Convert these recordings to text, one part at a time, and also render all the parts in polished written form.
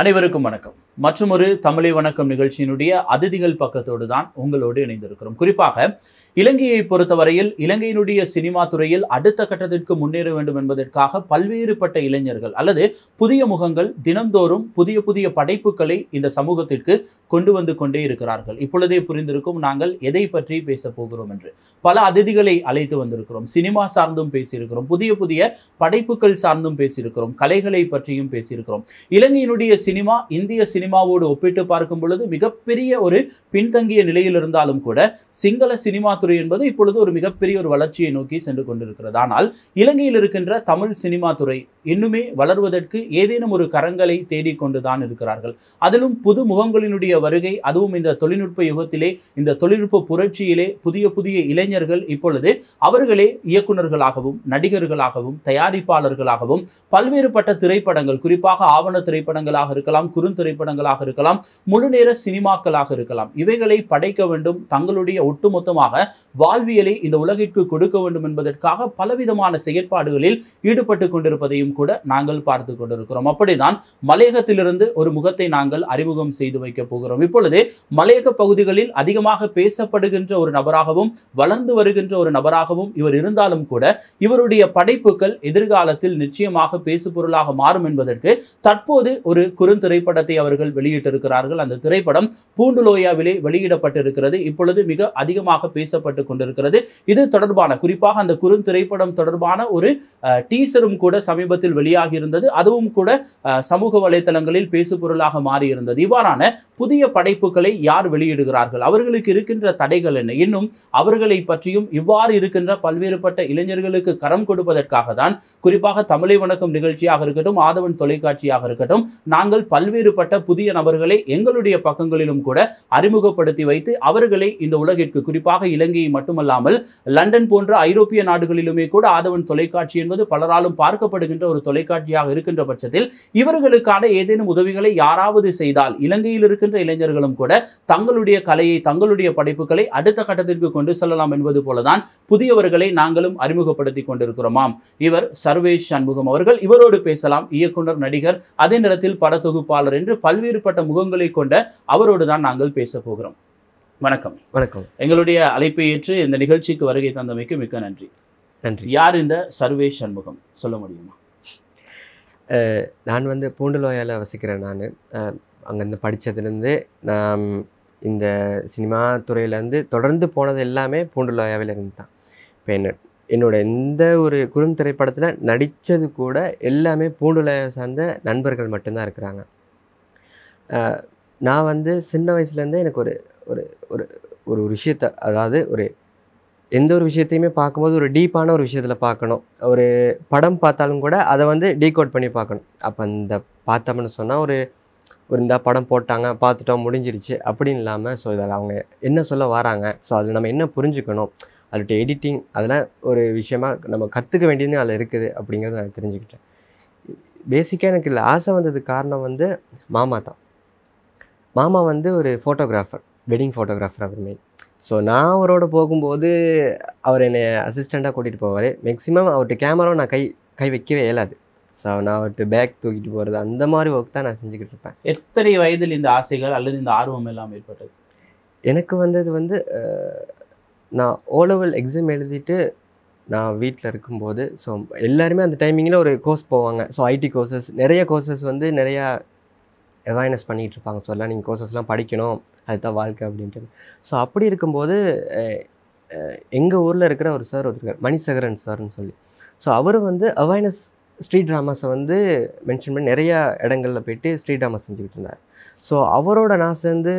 அனைவருக்கும் வணக்கம். மற்றொரு தமிழை வணக்கம் நிகழ்ச்சியினுடைய அதிதிகள் பக்கத்தோடு தான் உங்களோடு இணைந்திருக்கிறோம். குறிப்பாக இலங்கையை பொறுத்தவரையில் இலங்கையினுடைய சினிமா துறையில் அடுத்த கட்டத்திற்கு முன்னேற வேண்டும் என்பதற்காக பல்வேறுபட்ட இளைஞர்கள் அல்லது புதிய முகங்கள் தினந்தோறும் புதிய புதிய படைப்புகளை இந்த சமூகத்திற்கு கொண்டு வந்து கொண்டே இருக்கிறார்கள். இப்பொழுதே புரிந்திருக்கும் நாங்கள் எதை பற்றி பேச போகிறோம் என்று. பல அதிதிகளை அழைத்து வந்திருக்கிறோம். சினிமா சார்ந்தும் பேசியிருக்கிறோம், புதிய புதிய படைப்புகள் சார்ந்தும் பேசியிருக்கிறோம், கலைகளை பற்றியும் பேசியிருக்கிறோம். இலங்கையினுடைய சினிமா இந்திய சினிமாவோடு ஒப்பிட்டு பார்க்கும் பொழுது மிகப்பெரிய ஒரு பின்தங்கிய நிலையில் இருந்தாலும் கூட சிங்கள சினிமா துறை என்பது இப்பொழுது ஒரு மிகப்பெரிய ஒரு வளர்ச்சியை நோக்கி சென்று கொண்டிருக்கிறது. ஆனால் இலங்கையில் இருக்கின்ற தமிழ் சினிமா துறை இன்னுமே வளர்வதற்கு ஏதேனும் ஒரு கரங்களை தேடிக்கொண்டுதான் இருக்கிறார்கள். அதிலும் புது முகங்களினுடைய வருகை, அதுவும் இந்த தொழில்நுட்ப யுகத்திலே, இந்த தொழில்நுட்ப புரட்சியிலே புதிய புதிய இளைஞர்கள் இப்பொழுது அவர்களே இயக்குநர்களாகவும் நடிகர்களாகவும் தயாரிப்பாளர்களாகவும் பல்வேறுபட்ட திரைப்படங்கள், குறிப்பாக ஆவண திரைப்படங்களாக இருக்கலாம், குறுந்திரைப்படங்களாக இருக்கலாம், முழுநேர சினிமாக்களாக இருக்கலாம், இவைகளை படைக்க வேண்டும், தங்களுடைய ஒட்டுமொத்தமாக வாழ்வியலை இந்த உலகிற்கு கொடுக்க வேண்டும் என்பதற்காக பலவிதமான செயற்பாடுகளில் ஈடுபட்டு கொண்டிருப்பதையும் கூட நாங்கள் பார்த்து கொண்டிருக்கிறோம். அப்படிதான் மலையகத்திலிருந்து ஒரு முகத்தை நாங்கள் அறிமுகம் செய்து வைக்க போகிறோம். இப்பொழுது மலையக பகுதிகளில் அதிகமாக பேசப்படுகின்ற ஒரு நபராகவும் வளர்ந்து வருகின்ற ஒரு நபராகவும் இவர் இருந்தாலும் கூட இவருடைய படைப்புகள் எதிர்காலத்தில் நிச்சயமாக பேசுபொருளாக மாறும் என்பதற்கு தற்போது ஒரு குறுந்திரைப்படத்தை அவர்கள் வெளியிட்டிருக்கிறார்கள். அந்த திரைப்படம் பூண்டுலோயாவிலே வெளியிடப்பட்டிருக்கிறது. இப்பொழுது மிக அதிகமாக பேசப்பட்டு கொண்டிருக்கிறது. இது தொடர்பான, குறிப்பாக அந்த குறுந்திரைப்படம் தொடர்பான ஒரு டீசரும் கூட சமீபத்தில் வெளியாகி இருந்தது. அதுவும் கூட சமூக வலைதளங்களில் பேசுபொருளாக மாறியிருந்தது. இவ்வாறான புதிய படைப்புகளை யார் வெளியிடுகிறார்கள், அவர்களுக்கு இருக்கின்ற தடைகள் என்ன, இன்னும் அவர்களை பற்றியும் இவ்வாறு இருக்கின்ற பல்வேறுபட்ட இளைஞர்களுக்கு கரம் கொடுப்பதற்காக தான் குறிப்பாக தமிழை வணக்கம் நிகழ்ச்சியாக இருக்கட்டும், ஆதவன் தொலைக்காட்சியாக இருக்கட்டும், நாங்கள் பல்வேறுபட்ட புதிய நபர்களை எங்களுடைய பக்கங்களிலும் கூட அறிமுகப்படுத்தி வைத்து அவர்களை இந்த உலகிற்கு, குறிப்பாக இலங்கையை மட்டுமல்லாமல் லண்டன் போன்ற ஐரோப்பிய நாடுகளிலுமே கூட ஆதவன் தொலைக்காட்சி என்பது பலராலும் பார்க்கப்படுகின்ற ஒரு தொலைக்காட்சியாக இருக்கின்ற பட்சத்தில் இவர்களுக்கான ஏதேனும் உதவிகளை யாராவது செய்தால் இலங்கையில் இருக்கின்ற இளைஞர்களும் கூட தங்களுடைய கலையை, தங்களுடைய படைப்புகளை அடுத்த கட்டத்திற்கு கொண்டு செல்லலாம் என்பது போலதான் புதியவர்களை நாங்களும் அறிமுகப்படுத்தி கொண்டிருக்கிறோமாம். இவர் சர்வேஷ் சண்முகம் அவர்கள். இவரோடு பேசலாம். இயக்குனர், நடிகர், அதே நேரத்தில் படத்தொகுப்பாளர் என்று பல்வேறுபட்ட முகங்களை கொண்ட அவரோடு தான் நாங்கள் பேச போகிறோம். வணக்கம். வணக்கம். எங்களுடைய அழைப்பை ஏற்று இந்த நிகழ்ச்சிக்கு வருகை தந்தமைக்கு மிக்க நன்றி. நன்றி. யார் இந்த சர்வேஷ் சண்முகம், சொல்ல முடியுமா? நான் பூண்டுலோயாவில் வசிக்கிறேன். நான் அங்கேருந்து படித்ததுலேருந்து நான் இந்த சினிமா துறையிலேருந்து தொடர்ந்து போனது எல்லாமே பூண்டுலோயாவில் இருந்து தான். இப்போ என்னோட எந்த ஒரு குறுந்திரைப்படத்தில் நடித்தது கூட எல்லாமே பூண்டுலோயா சார்ந்த நண்பர்கள் மட்டும்தான் இருக்கிறாங்க. நான் சின்ன வயசுலேருந்தே எனக்கு ஒரு ஒரு ஒரு ஒரு விஷயத்தை, அதாவது எந்த ஒரு விஷயத்தையுமே பார்க்கும்போது ஒரு டீப்பான ஒரு விஷயத்தில் பார்க்கணும். ஒரு படம் பார்த்தாலும் கூட அதை டீகோட் பண்ணி பார்க்கணும். அப்போ அந்த பார்த்தோம்னு சொன்னால் ஒரு இந்த படம் போட்டாங்க, பார்த்துட்டோம், முடிஞ்சிருச்சு அப்படின்னு இல்லாமல், ஸோ இதில் அவங்க என்ன சொல்ல வராங்க, ஸோ அதில் நம்ம என்ன புரிஞ்சுக்கணும், அதோட எடிட்டிங், அதெல்லாம் ஒரு விஷயமாக நம்ம கற்றுக்க வேண்டியது அதில் இருக்குது அப்படிங்கிறத நான் தெரிஞ்சுக்கிட்டேன். பேசிக்காக எனக்கு இல்லை ஆசை வந்ததுக்கு காரணம் மாமா தான். மாமா ஒரு ஃபோட்டோகிராஃபர், வெட்டிங் ஃபோட்டோகிராஃபர் அவர் மெயின். ஸோ நான் அவரோட போகும்போது அவர் என்னை அசிஸ்டண்ட்டாக கூட்டிகிட்டு போவார். மேக்ஸிமம் அவர்கிட்ட கேமராவை நான் கை வைக்கவே இயலாது. ஸோ நான் அவர்கிட்ட பேக் தூக்கிட்டு போகிறது, அந்த மாதிரி ஒர்க் தான் நான் செஞ்சுக்கிட்டு இருப்பேன். எத்தனை வயதில் இந்த ஆசைகள் அல்லது இந்த ஆர்வம் எல்லாம் ஏற்பட்டது? எனக்கு வந்தது நான் ஓலெவல் எக்ஸாம் எழுதிட்டு நான் வீட்டில் இருக்கும்போது, ஸோ எல்லாருமே அந்த டைமிங்கில் ஒரு கோர்ஸ் போவாங்க. ஸோ ஐடி கோர்சஸ், நிறைய கோர்சஸ் நிறையா அவேர்னஸ் பண்ணிகிட்டு இருப்பாங்க. ஸோ எல்லாம் நீங்கள் கோர்சஸ்லாம் படிக்கணும், அதுதான் வாழ்க்கை அப்படின்ட்டு. ஸோ அப்படி இருக்கும்போது எங்கள் ஊரில் இருக்கிற ஒரு சார் ஒருத்தர், மணிசேகரன் சார்னு சொல்லி, ஸோ அவர் அவேர்னஸ் ஸ்ட்ரீட் ட்ராமாஸை மென்ஷன் பண்ணி நிறையா இடங்களில் போய்ட்டு ஸ்ட்ரீட் ட்ராமாஸ் செஞ்சுக்கிட்டு இருந்தார். ஸோ அவரோட நான் சேர்ந்து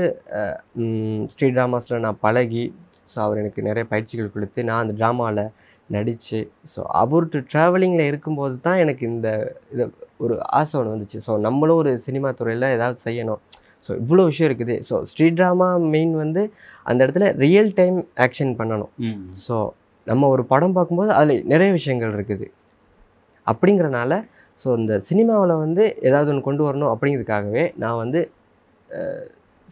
ஸ்ட்ரீட் ட்ராமாஸில் நான் பழகி, ஸோ அவர் எனக்கு நிறைய பயிற்சிகள் கொடுத்து நான் அந்த ட்ராமாவில் நடித்து, ஸோ அவர்கிட்ட ட்ராவலிங்கில் இருக்கும்போது தான் எனக்கு இதை ஒரு ஆசை ஒன்று வந்துச்சு. ஸோ நம்மளும் ஒரு சினிமா துறையில் ஏதாவது செய்யணும், ஸோ இவ்வளோ விஷயம் இருக்குது. ஸோ ஸ்ட்ரீட் ட்ராமா மெயின் அந்த இடத்துல ரியல் டைம் ஆக்ஷன் பண்ணணும். ஸோ நம்ம ஒரு படம் பார்க்கும்போது அதில் நிறைய விஷயங்கள் இருக்குது அப்படிங்கிறனால, ஸோ இந்த சினிமாவில் ஏதாவது ஒன்று கொண்டு வரணும் அப்படிங்கிறதுக்காகவே நான்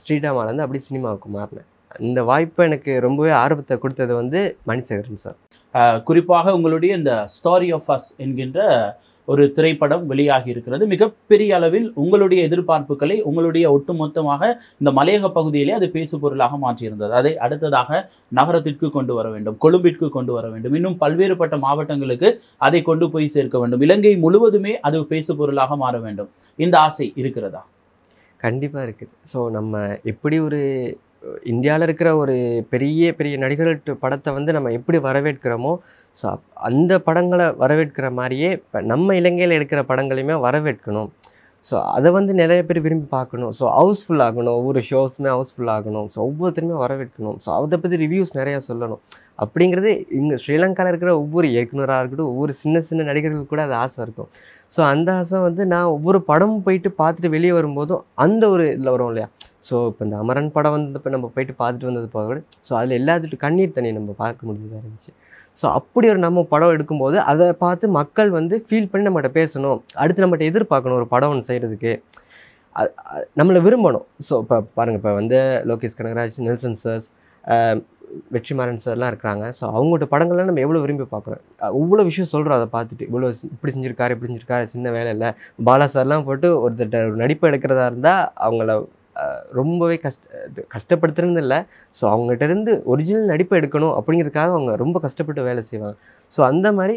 ஸ்ட்ரீட் ட்ராமாவிலேருந்து அப்படி சினிமாவுக்கு மாறினேன். இந்த வாய்ப்பை எனக்கு ரொம்பவே ஆர்வத்தை கொடுத்தது மணிசேகரன் சார். குறிப்பாக உங்களுடைய இந்த ஸ்டோரி ஆஃப் அஸ் என்கின்ற ஒரு திரைப்படம் வெளியாகி இருக்கிறது. மிகப்பெரிய அளவில் உங்களுடைய எதிர்பார்ப்புகளை உங்களுடைய ஒட்டுமொத்தமாக இந்த மலையக பகுதியிலே அது பேசு பொருளாக மாற்றியிருந்தது. அதை அடுத்ததாக நகரத்திற்கு கொண்டு வர வேண்டும், கொழும்பிற்கு கொண்டு வர வேண்டும், இன்னும் பல்வேறுபட்ட மாவட்டங்களுக்கு அதை கொண்டு போய் சேர்க்க வேண்டும், இலங்கை முழுவதுமே அது பேசு பொருளாக மாற வேண்டும். இந்த ஆசை இருக்கிறதா? கண்டிப்பாக இருக்குது. ஸோ நம்ம எப்படி ஒரு இந்தியாவில் இருக்கிற ஒரு பெரிய பெரிய நடிகர்கள் படத்தை வந்து நம்ம எப்படி வரவேற்கிறோமோ, ஸோ அந்த படங்களை வரவேற்கிற மாதிரியே இப்போ நம்ம இலங்கையில் எடுக்கிற படங்களையுமே வரவேற்கணும். ஸோ அதை வந்து நிறைய பேர் விரும்பி பார்க்கணும். ஸோ ஹவுஸ்ஃபுல் ஆகணும், ஒவ்வொரு ஷோஸுமே ஹவுஸ்ஃபுல் ஆகணும். ஸோ ஒவ்வொருத்தருமே வரவேற்கணும். ஸோ அதை பற்றி ரிவ்யூஸ் நிறையா சொல்லணும். அப்படிங்கிறது இங்கே ஸ்ரீலங்காவில் இருக்கிற ஒவ்வொரு இயக்குனராக இருக்கட்டும், ஒவ்வொரு சின்ன சின்ன நடிகர்கள் கூட அது ஆசை இருக்கும். ஸோ அந்த ஆசை வந்து நான் ஒவ்வொரு படமும் போயிட்டு பார்த்துட்டு வெளியே வரும்போதும் அந்த ஒரு இதில் வரும் இல்லையா. ஸோ இப்போ இந்த அமரன் படம் வந்து இப்போ நம்ம போயிட்டு பார்த்துட்டு வந்தது போக கூட ஸோ அதில் எல்லாத்துட்டும் கண்ணீர் தண்ணி நம்ம பார்க்க முடிஞ்சதாக இருந்துச்சு. ஸோ அப்படி ஒரு நம்ம படம் எடுக்கும்போது அதை பார்த்து மக்கள் வந்து ஃபீல் பண்ணி நம்மகிட்ட பேசணும், அடுத்து நம்மகிட்ட எதிர்பார்க்கணும் ஒரு படம் ஒன்று செய்கிறதுக்கு, நம்மளை விரும்பணும். ஸோ இப்போ பாருங்கள், இப்போ வந்து லோகேஷ் கனகராஜ், நெல்சன் சார்ஸ், வெற்றிமாறன் சார்லாம் இருக்கிறாங்க. ஸோ அவங்கள்ட்ட படங்கள்லாம் நம்ம எவ்வளோ விரும்பி பார்க்குறோம், இவ்வளோ விஷயம் சொல்கிறோம். அதை பார்த்துட்டு இவ்வளோ இப்படி செஞ்சுருக்காரு இப்படி செஞ்சுருக்காரு, சின்ன வேலை இல்லை. பாலா சார்லாம் போட்டு ஒருத்தட்ட ஒரு நடிப்பு எடுக்கிறதா இருந்தால் அவங்கள ரொம்பவே கஷ்டப்படுத்துறது இல்லை. ஸோ அவங்ககிட்ட இருந்து ஒரிஜினல் நடிப்பை எடுக்கணும் அப்படிங்கிறதுக்காக அவங்க ரொம்ப கஷ்டப்பட்டு வேலை செய்வாங்க. ஸோ அந்த மாதிரி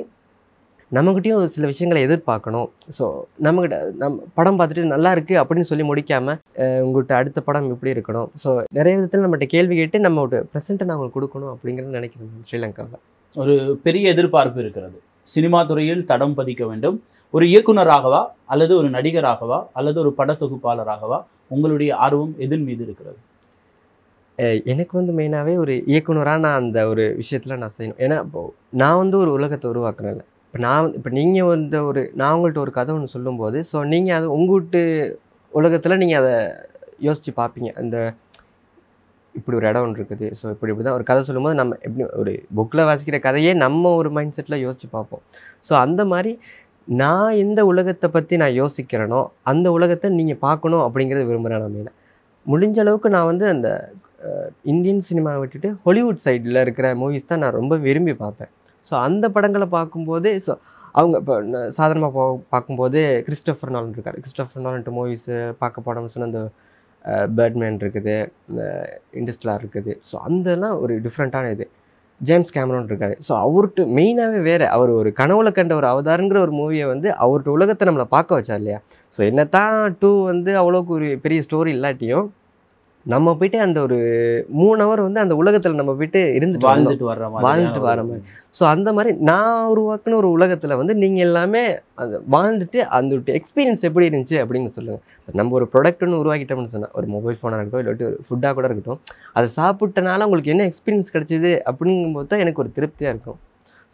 நம்மக்கிட்டையும் சில விஷயங்களை எதிர்பார்க்கணும். ஸோ நம்மக்கிட்ட படம் பார்த்துட்டு நல்லா இருக்குது அப்படின்னு சொல்லி முடிக்காமல் உங்கள்கிட்ட அடுத்த படம் இப்படி இருக்கணும். ஸோ நிறைய விதத்தில் நம்மகிட்ட கேள்வி கேட்டு நம்மளோட ப்ரெசென்ட்டை நான் அவங்களுக்கு கொடுக்கணும் அப்படிங்கிறது நினைக்கிறேன். ஸ்ரீலங்காவில் ஒரு பெரிய எதிர்பார்ப்பு இருக்கிறது. சினிமா துறையில் தடம் பதிக்க வேண்டும். ஒரு இயக்குனராகவா அல்லது ஒரு நடிகராகவா அல்லது ஒரு படத்தொகுப்பாளராகவா உங்களுடைய ஆர்வம் எதன் மீது இருக்கிறது? எனக்கு வந்து மெயினாகவே ஒரு இயக்குனராக நான் அந்த ஒரு விஷயத்தில் நான் செய்யணும். ஏன்னா இப்போது நான் வந்து ஒரு உலகத்தை உருவாக்குறேன். இப்போ நீங்கள் வந்து நான் உங்கள்கிட்ட ஒரு கதை ஒன்று சொல்லும்போது, ஸோ நீங்கள் அது உங்கள்கிட்ட உலகத்தில் நீங்கள் அதை யோசித்து பார்ப்பீங்க. அந்த இப்படி ஒரு இடம் ஒன்று இருக்குது, ஸோ இப்படி தான் ஒரு கதை சொல்லும்போது நம்ம எப்படி ஒரு புக்கில் வாசிக்கிற கதையே நம்ம ஒரு மைண்ட் செட்டில் யோசித்து பார்ப்போம். ஸோ அந்த மாதிரி நான் எந்த உலகத்தை பற்றி நான் யோசிக்கிறேனோ அந்த உலகத்தை நீங்கள் பார்க்கணும் அப்படிங்கிறத விரும்புகிறேன். நான் மெயினாக முடிஞ்ச அளவுக்கு நான் வந்து அந்த இந்தியன் சினிமாவை விட்டுட்டு ஹாலிவுட் சைடில் இருக்கிற மூவிஸ் தான் நான் ரொம்ப விரும்பி பார்ப்பேன். ஸோ அந்த படங்களை பார்க்கும்போது ஸோ அவங்க இப்போ சாதாரணமாக பார்க்கும்போது கிறிஸ்டோஃபர் நாலன் இருக்கார். கிறிஸ்டோஃபர் நாலன்ட்டு மூவிஸு பார்க்க போனோம்னு சொன்னால் அந்த பேர்ட்மேன் இருக்குது, இன்டர்ஸ்டெல்லார் இருக்குது. ஸோ அதெல்லாம் ஒரு டிஃப்ரெண்ட்டான இது. ஜேம்ஸ் கேமரான் இருக்கார். ஸோ அவர்கிட்ட மெயினாகவே வேறு, அவர் ஒரு கனவுல கண்ட ஒரு அவதாரங்கிற ஒரு மூவியை வந்து அவர்கிட்ட உலகத்தை நம்மளை பார்க்க வச்சார் இல்லையா. ஸோ என்ன தான் 2 வந்து அவ்வளோக்கு ஒரு பெரிய ஸ்டோரி இல்லாட்டியும் நம்ம போய்ட்டு அந்த ஒரு 3 ஹவர் வந்து அந்த உலகத்தில் நம்ம போய்ட்டு வாழ்ந்துட்டு வர மாதிரி. ஸோ அந்த மாதிரி நான் உருவாக்குன ஒரு உலகத்தில் வந்து நீங்கள் எல்லாமே அந்த வாழ்ந்துட்டு அந்த எக்ஸ்பீரியன்ஸ் எப்படி இருந்துச்சு அப்படின்னு சொல்லுங்கள். நம்ம ஒரு ப்ராடக்ட் ஒன்று உருவாக்கிட்டோம்னு சொன்னால், ஒரு மொபைல் ஃபோனாக இருக்கட்டும் இல்லாட்டி ஒரு ஃபுட்டாக கூட இருக்கட்டும், அதை சாப்பிட்டனால உங்களுக்கு என்ன எக்ஸ்பீரியன்ஸ் கிடச்சிது அப்படிங்கும்போது தான் எனக்கு ஒரு திருப்தியாக இருக்கும்.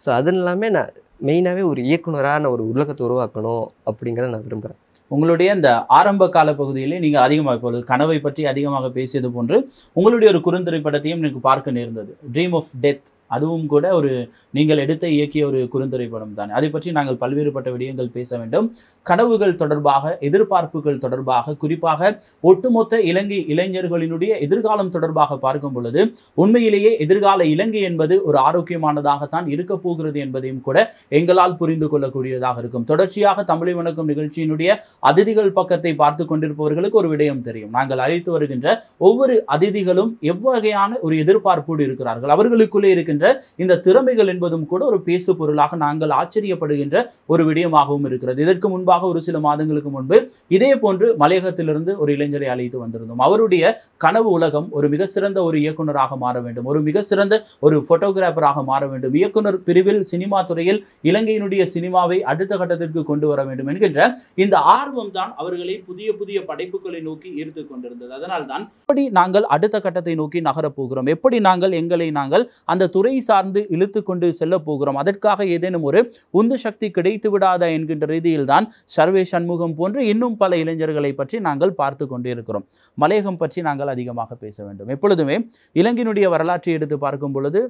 ஸோ அது எல்லாமே நான் மெயினாகவே ஒரு இயக்குனராக நான் ஒரு உலகத்தை உருவாக்கணும் அப்படிங்கிறத நான் விரும்புகிறேன். உங்களுடைய இந்த ஆரம்ப கால பகுதியிலே நீங்கள் அதிகமாக இப்பொழுது கனவை பற்றி அதிகமாக பேசியது போன்று உங்களுடைய ஒரு குறுந்திரைப்படத்தையும் எனக்கு பார்க்க நேர்ந்தது. ட்ரீம் ஆஃப் டெத், அதுவும் கூட ஒரு நீங்கள் இயக்கிய ஒரு குறுந்திரைப்படம் தானே. அதை பற்றி நாங்கள் பல்வேறுபட்ட விடயங்கள் பேச வேண்டும். கனவுகள் தொடர்பாக, எதிர்பார்ப்புகள் தொடர்பாக, குறிப்பாக ஒட்டுமொத்த இலங்கை இளைஞர்களினுடைய எதிர்காலம் தொடர்பாக பார்க்கும் பொழுது உண்மையிலேயே எதிர்கால இலங்கை என்பது ஒரு ஆரோக்கியமானதாகத்தான் இருக்க போகிறது என்பதையும் கூட எங்களால் புரிந்து கொள்ளக்கூடியதாக இருக்கும். தொடர்ச்சியாக தமிழை வணக்கம் நிகழ்ச்சியினுடைய அதிதிகள் பக்கத்தை பார்த்து கொண்டிருப்பவர்களுக்கு ஒரு விடயம் தெரியும். நாங்கள் அழைத்து வருகின்ற ஒவ்வொரு அதிதிகளும் எவ்வகையான ஒரு எதிர்பார்ப்போடு இருக்கிறார்கள். அவர்களுக்குள்ளே இருக்கின்ற இந்த திறமைகள் என்பதும் கூட ஒரு பேசு பொருளாக நாங்கள் ஆச்சரியப்படுகின்ற ஒரு விடயமாகவும் இருக்கிறது. இதற்கு முன்பாக ஒரு சில மாதங்களுக்கு முன்பு இதே போன்று மலையகத்திலிருந்து ஒரு இளைஞரை அழைத்து வந்திருந்தோம். அவருடைய கனவு உலகம் ஒரு மிக சிறந்த ஒரு இயக்குனராக மாற வேண்டும், ஒரு மிக சிறந்த ஒரு போட்டோகிராஃபராக மாற வேண்டும், இயக்குனர் பிரிவில் சினிமா துறையில் இலங்கையினுடைய சினிமாவை அடுத்த கட்டத்திற்கு கொண்டு வர வேண்டும் என்கின்ற இந்த ஆர்வம் தான் அவர்களை புதிய புதிய படைப்புகளை நோக்கி ஈர்த்து கொண்டிருந்தது. அதனால் தான் எப்படி நாங்கள் அடுத்த கட்டத்தை நோக்கி நகரப் போகிறோம், எப்படி எங்களை நாங்கள் அந்த துறை சார்ந்து இழுத்து கொண்டு செல்ல போகிறோம், அதற்காக ஏதேனும் ஒரு உந்து சக்தி கிடைத்து விடாத என்கின்ற ரீதியில் தான் சர்வே சண்முகம் போன்று இன்னும் பல இளைஞர்களை பற்றி நாங்கள் பார்த்து கொண்டிருக்கிறோம். மலையகம் பற்றி நாங்கள் அதிகமாக பேச வேண்டும். எப்பொழுதுமே இலங்கையினுடைய வரலாற்றை எடுத்து பார்க்கும் பொழுது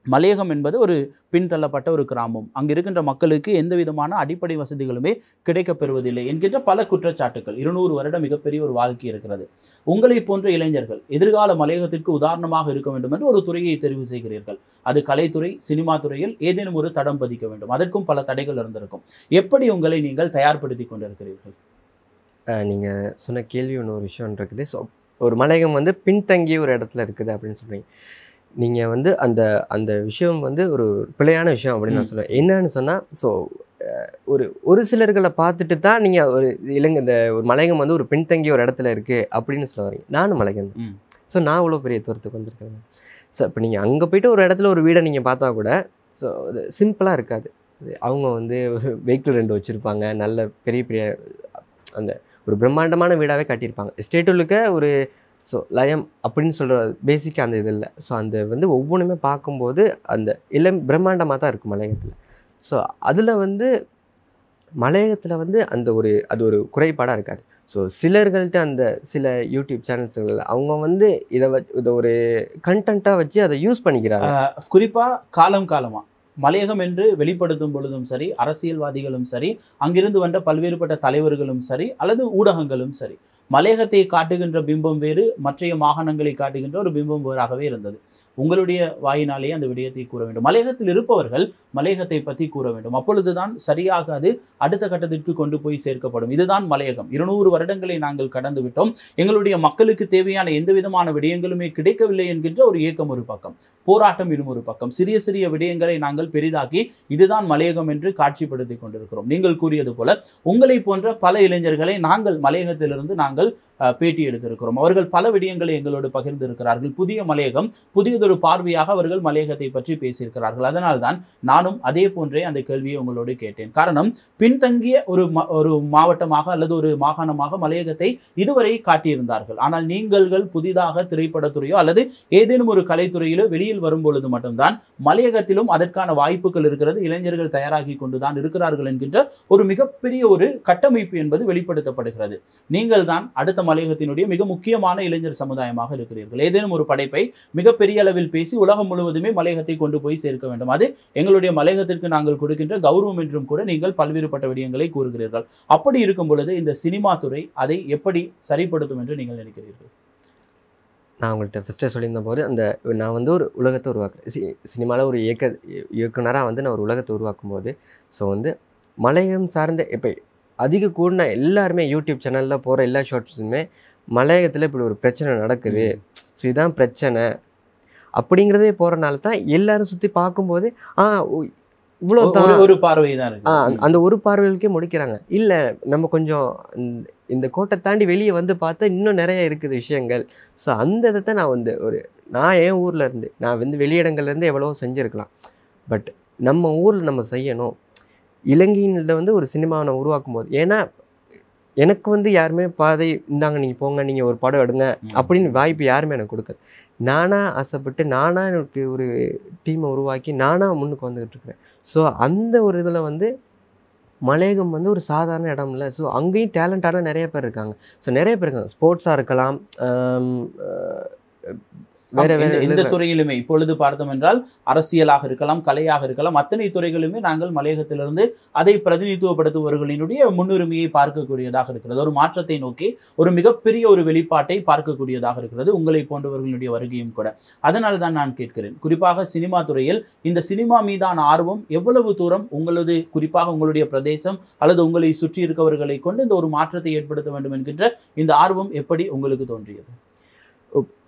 மலையகம் என்பது ஒரு பின்தள்ளப்பட்ட ஒரு கிராமம். அங்கு இருக்கின்ற மக்களுக்கு எந்த விதமான அடிப்படை வசதிகளுமே கிடைக்கப் பெறுவதில்லை என்கின்ற பல குற்றச்சாட்டுகள். 200 வருடம் மிகப்பெரிய ஒரு வாழ்க்கை இருக்கிறது. உங்களை போன்ற இளைஞர்கள் எதிர்கால மலையகத்திற்கு உதாரணமாக இருக்க வேண்டும் என்று ஒரு துறையை தெரிவு செய்கிறீர்கள். அது கலைத்துறை, சினிமா துறையில் ஏதேனும் ஒரு தடம் பதிக்க வேண்டும். அதற்கும் பல தடைகள் இருந்திருக்கும். எப்படி உங்களை நீங்கள் தயார்படுத்தி கொண்டிருக்கிறீர்கள்? நீங்கள் சொன்ன கேள்வி ஒரு விஷயம் இருக்குது. ஸோ ஒரு மலையகம் வந்து பின்தங்கிய ஒரு இடத்துல இருக்குது அப்படின்னு சொல்கிறீங்க. நீங்கள் வந்து அந்த அந்த விஷயம் வந்து ஒரு பிழையான விஷயம் அப்படின்னு நான் சொல்லுவேன். என்னன்னு சொன்னால், ஸோ ஒரு சிலர்களை பார்த்துட்டு தான் நீங்கள் ஒரு இந்த ஒரு மலையகம் வந்து ஒரு பின்தங்கிய ஒரு இடத்துல இருக்குது அப்படின்னு சொல்ல வரீங்க. நானும் மலையகம் தான். ஸோ நான் இவ்வளோ பெரிய தூரத்துக்கு வந்திருக்கேன். ஸோ இப்போ நீங்கள் அங்கே போய்ட்டு ஒரு இடத்துல ஒரு வீடை நீங்கள் பார்த்தா கூட ஸோ அது சிம்பிளாக இருக்காது. அவங்க வந்து ஒரு வெஹிக்கிள் 2 வச்சுருப்பாங்க. நல்ல பெரிய பெரிய அந்த ஒரு பிரம்மாண்டமான வீடாகவே கட்டியிருப்பாங்க. எஸ்டேட்டுகளுக்கு ஒரு ஸோ லயம் அப்படின்னு சொல்கிற பேசிக்காக அந்த இது இல்லை. ஸோ அந்த வந்து ஒவ்வொன்றுமே பார்க்கும்போது அந்த பிரம்மாண்டமாக தான் இருக்கும் மலையகத்தில். ஸோ அதில் வந்து மலையகத்தில் வந்து அந்த அது ஒரு குறைபாடாக இருக்காது. ஸோ சிலர்கள்ட்ட அந்த சில யூடியூப் சேனல்ஸ்களில் அவங்க வந்து இதை ஒரு கண்டென்ட்டாக வச்சு அதை யூஸ் பண்ணிக்கிறாங்க. குறிப்பாக காலமாக மலையகம் என்று வெளிப்படுத்தும் பொழுதும் சரி, அரசியல்வாதிகளும் சரி, அங்கிருந்து வந்த பல்வேறுபட்ட தலைவர்களும் சரி, அல்லது ஊடகங்களும் சரி, மலையகத்தை காட்டுகின்ற பிம்பம் வேறு, மற்றைய மாகாணங்களை காட்டுகின்ற ஒரு பிம்பம் வேறாகவே இருந்தது. உங்களுடைய வாயினாலேயே அந்த விடயத்தை கூற வேண்டும். மலையகத்தில் இருப்பவர்கள் மலையகத்தை பற்றி கூற வேண்டும். அப்பொழுதுதான் சரியாக அது அடுத்த கட்டத்திற்கு கொண்டு போய் சேர்க்கப்படும். இதுதான் மலையகம். 200 வருடங்களை நாங்கள் கடந்து விட்டோம். எங்களுடைய மக்களுக்கு தேவையான எந்த விதமான விடயங்களுமே கிடைக்கவில்லை என்கின்ற ஒரு ஏக்கம் ஒரு பக்கம், போராட்டம் இன்னும் ஒரு பக்கம். சிறிய சிறிய விடயங்களை நாங்கள் பெரிதாக்கி இதுதான் மலையகம் என்று காட்சிப்படுத்தி கொண்டிருக்கிறோம். நீங்கள் கூறியது போல உங்களை போன்ற பல இளைஞர்களை நாங்கள் மலையகத்திலிருந்து நாங்கள் பேட்டி எடுத்திருக்கிறோம். அவர்கள் பல விடயங்களை எங்களோடு பகிர்ந்திருக்கிறார்கள். புதிய மலையகம், புதியதொரு பார்வையாக அவர்கள் மலையகத்தை பற்றி பேசியிருக்கிறார்கள். அதனால்தான் நானும் அதே போன்றே அந்த கேள்வியை உங்களோடு கேட்டேன். காரணம், பின்தங்கிய ஒரு மாவட்டமாக அல்லது ஒரு மாகாணமாக மலையகத்தை இதுவரை காட்டியிருந்தார்கள். ஆனால் நீங்கள் புதிதாக திரைப்படத்துறையோ அல்லது ஏதேனும் ஒரு கலைத்துறையிலோ வெளியில் வரும்பொழுது மட்டும்தான் மலையகத்திலும் அதற்கான வாய்ப்புகள் இருக்கிறது, இளைஞர்கள் தயாராகி கொண்டுதான் இருக்கிறார்கள் என்கின்ற ஒரு மிகப்பெரிய ஒரு கட்டமைப்பு என்பது வெளிப்படுத்தப்படுகிறது. நீங்கள் தான் அடுத்த மலையகத்தினுடைய மிக முக்கியமான இளைஞர் சமுதாயமாக இருக்கிறீர்கள். ஏதேனும் ஒரு படைப்பை மிகப்பெரிய அளவில் பேசி உலகம் முழுவதுமே மலையகத்தை கொண்டு போய் சேர்க்க வேண்டும். அது எங்களுடைய மலையகத்திற்கு நாங்கள் கொடுக்கின்ற கௌரவம் என்றும் கூட நீங்கள் பல்வேறுபட்ட விடயங்களை கூறுகிறீர்கள். அப்படி இருக்கும் பொழுது இந்த சினிமா துறை அதை எப்படி சரிப்படுத்தும் என்று நீங்கள் நினைக்கிறீர்கள்? நான் உங்கள்கிட்ட ஃபஸ்ட்டே சொல்லியிருந்த போது நான் வந்து ஒரு உலகத்தை உருவாக்குறேன். சினிமாவில் ஒரு இயக்குனராக வந்து நான் ஒரு உலகத்தை உருவாக்கும் போது ஸோ வந்து மலையகம் சார்ந்த இப்போ அதிக கூடின எல்லாருமே யூடியூப் சேனலில் போகிற எல்லா ஷார்ட்ஸுமே மலையகத்தில் இப்படி ஒரு பிரச்சனை நடக்குது, ஸோ இதுதான் பிரச்சனை அப்படிங்கிறதே போகிறனால தான் எல்லாரும் சுற்றி பார்க்கும்போது இவ்வளோ ஒரு பார்வை தான் அந்த ஒரு பார்வைகளுக்கே முடிக்கிறாங்க. இல்லை நம்ம கொஞ்சம் இந்த கோட்டை தாண்டி வெளியே வந்து பார்த்தா இன்னும் நிறைய இருக்குது விஷயங்கள். ஸோ அந்த இதை நான் என் ஊரில் இருந்து நான் வந்து வெளியிடங்கள்லேருந்து எவ்வளவோ செஞ்சுருக்கலாம். பட் நம்ம ஊரில் நம்ம செய்யணும். இலங்கையில் வந்து ஒரு சினிமாவை உருவாக்கும் போது, ஏன்னா எனக்கு வந்து யாருமே பாதை இந்தாங்க நீங்கள் போங்க, நீங்கள் ஒரு படம் எடுங்க அப்படின்னு வாய்ப்பு யாருமே எனக்கு கொடுக்காது. நானாக ஆசைப்பட்டு நானாக எனக்கு ஒரு டீமை உருவாக்கி நானாக முன்னுக்கு வந்துக்கிட்டு இருக்கிறேன். ஸோ அந்த ஒரு இதில் வந்து மலையகம் வந்து ஒரு சாதாரண இடம் இல்லை. ஸோ அங்கேயும் டேலண்டான நிறைய பேர் இருக்காங்க. ஸோ நிறைய பேர் இருக்காங்க. ஸ்போர்ட்ஸாக இருக்கலாம், வேற எந்த துறையிலுமே இப்பொழுது பார்த்தோம் என்றால் அரசியலாக இருக்கலாம், கலையாக இருக்கலாம், அத்தனை துறைகளுமே நாங்கள் மலையகத்திலிருந்து அதை பிரதிநிதித்துவப்படுத்துபவர்களினுடைய முன்னுரிமையை பார்க்கக்கூடியதாக இருக்கிறது. ஒரு மாற்றத்தை நோக்கி ஒரு மிகப்பெரிய ஒரு வெளிப்பாட்டை பார்க்கக்கூடியதாக இருக்கிறது உங்களை போன்றவர்களுடைய வருகையும் கூட. அதனால் தான் நான் கேட்கிறேன், குறிப்பாக சினிமா துறையில் இந்த சினிமா மீதான ஆர்வம் எவ்வளவு தூரம் உங்களது குறிப்பாக உங்களுடைய பிரதேசம் அல்லது உங்களை சுற்றி இருக்கவர்களை கொண்டு இந்த ஒரு மாற்றத்தை ஏற்படுத்த வேண்டும் என்கின்ற இந்த ஆர்வம் எப்படி உங்களுக்கு தோன்றியது?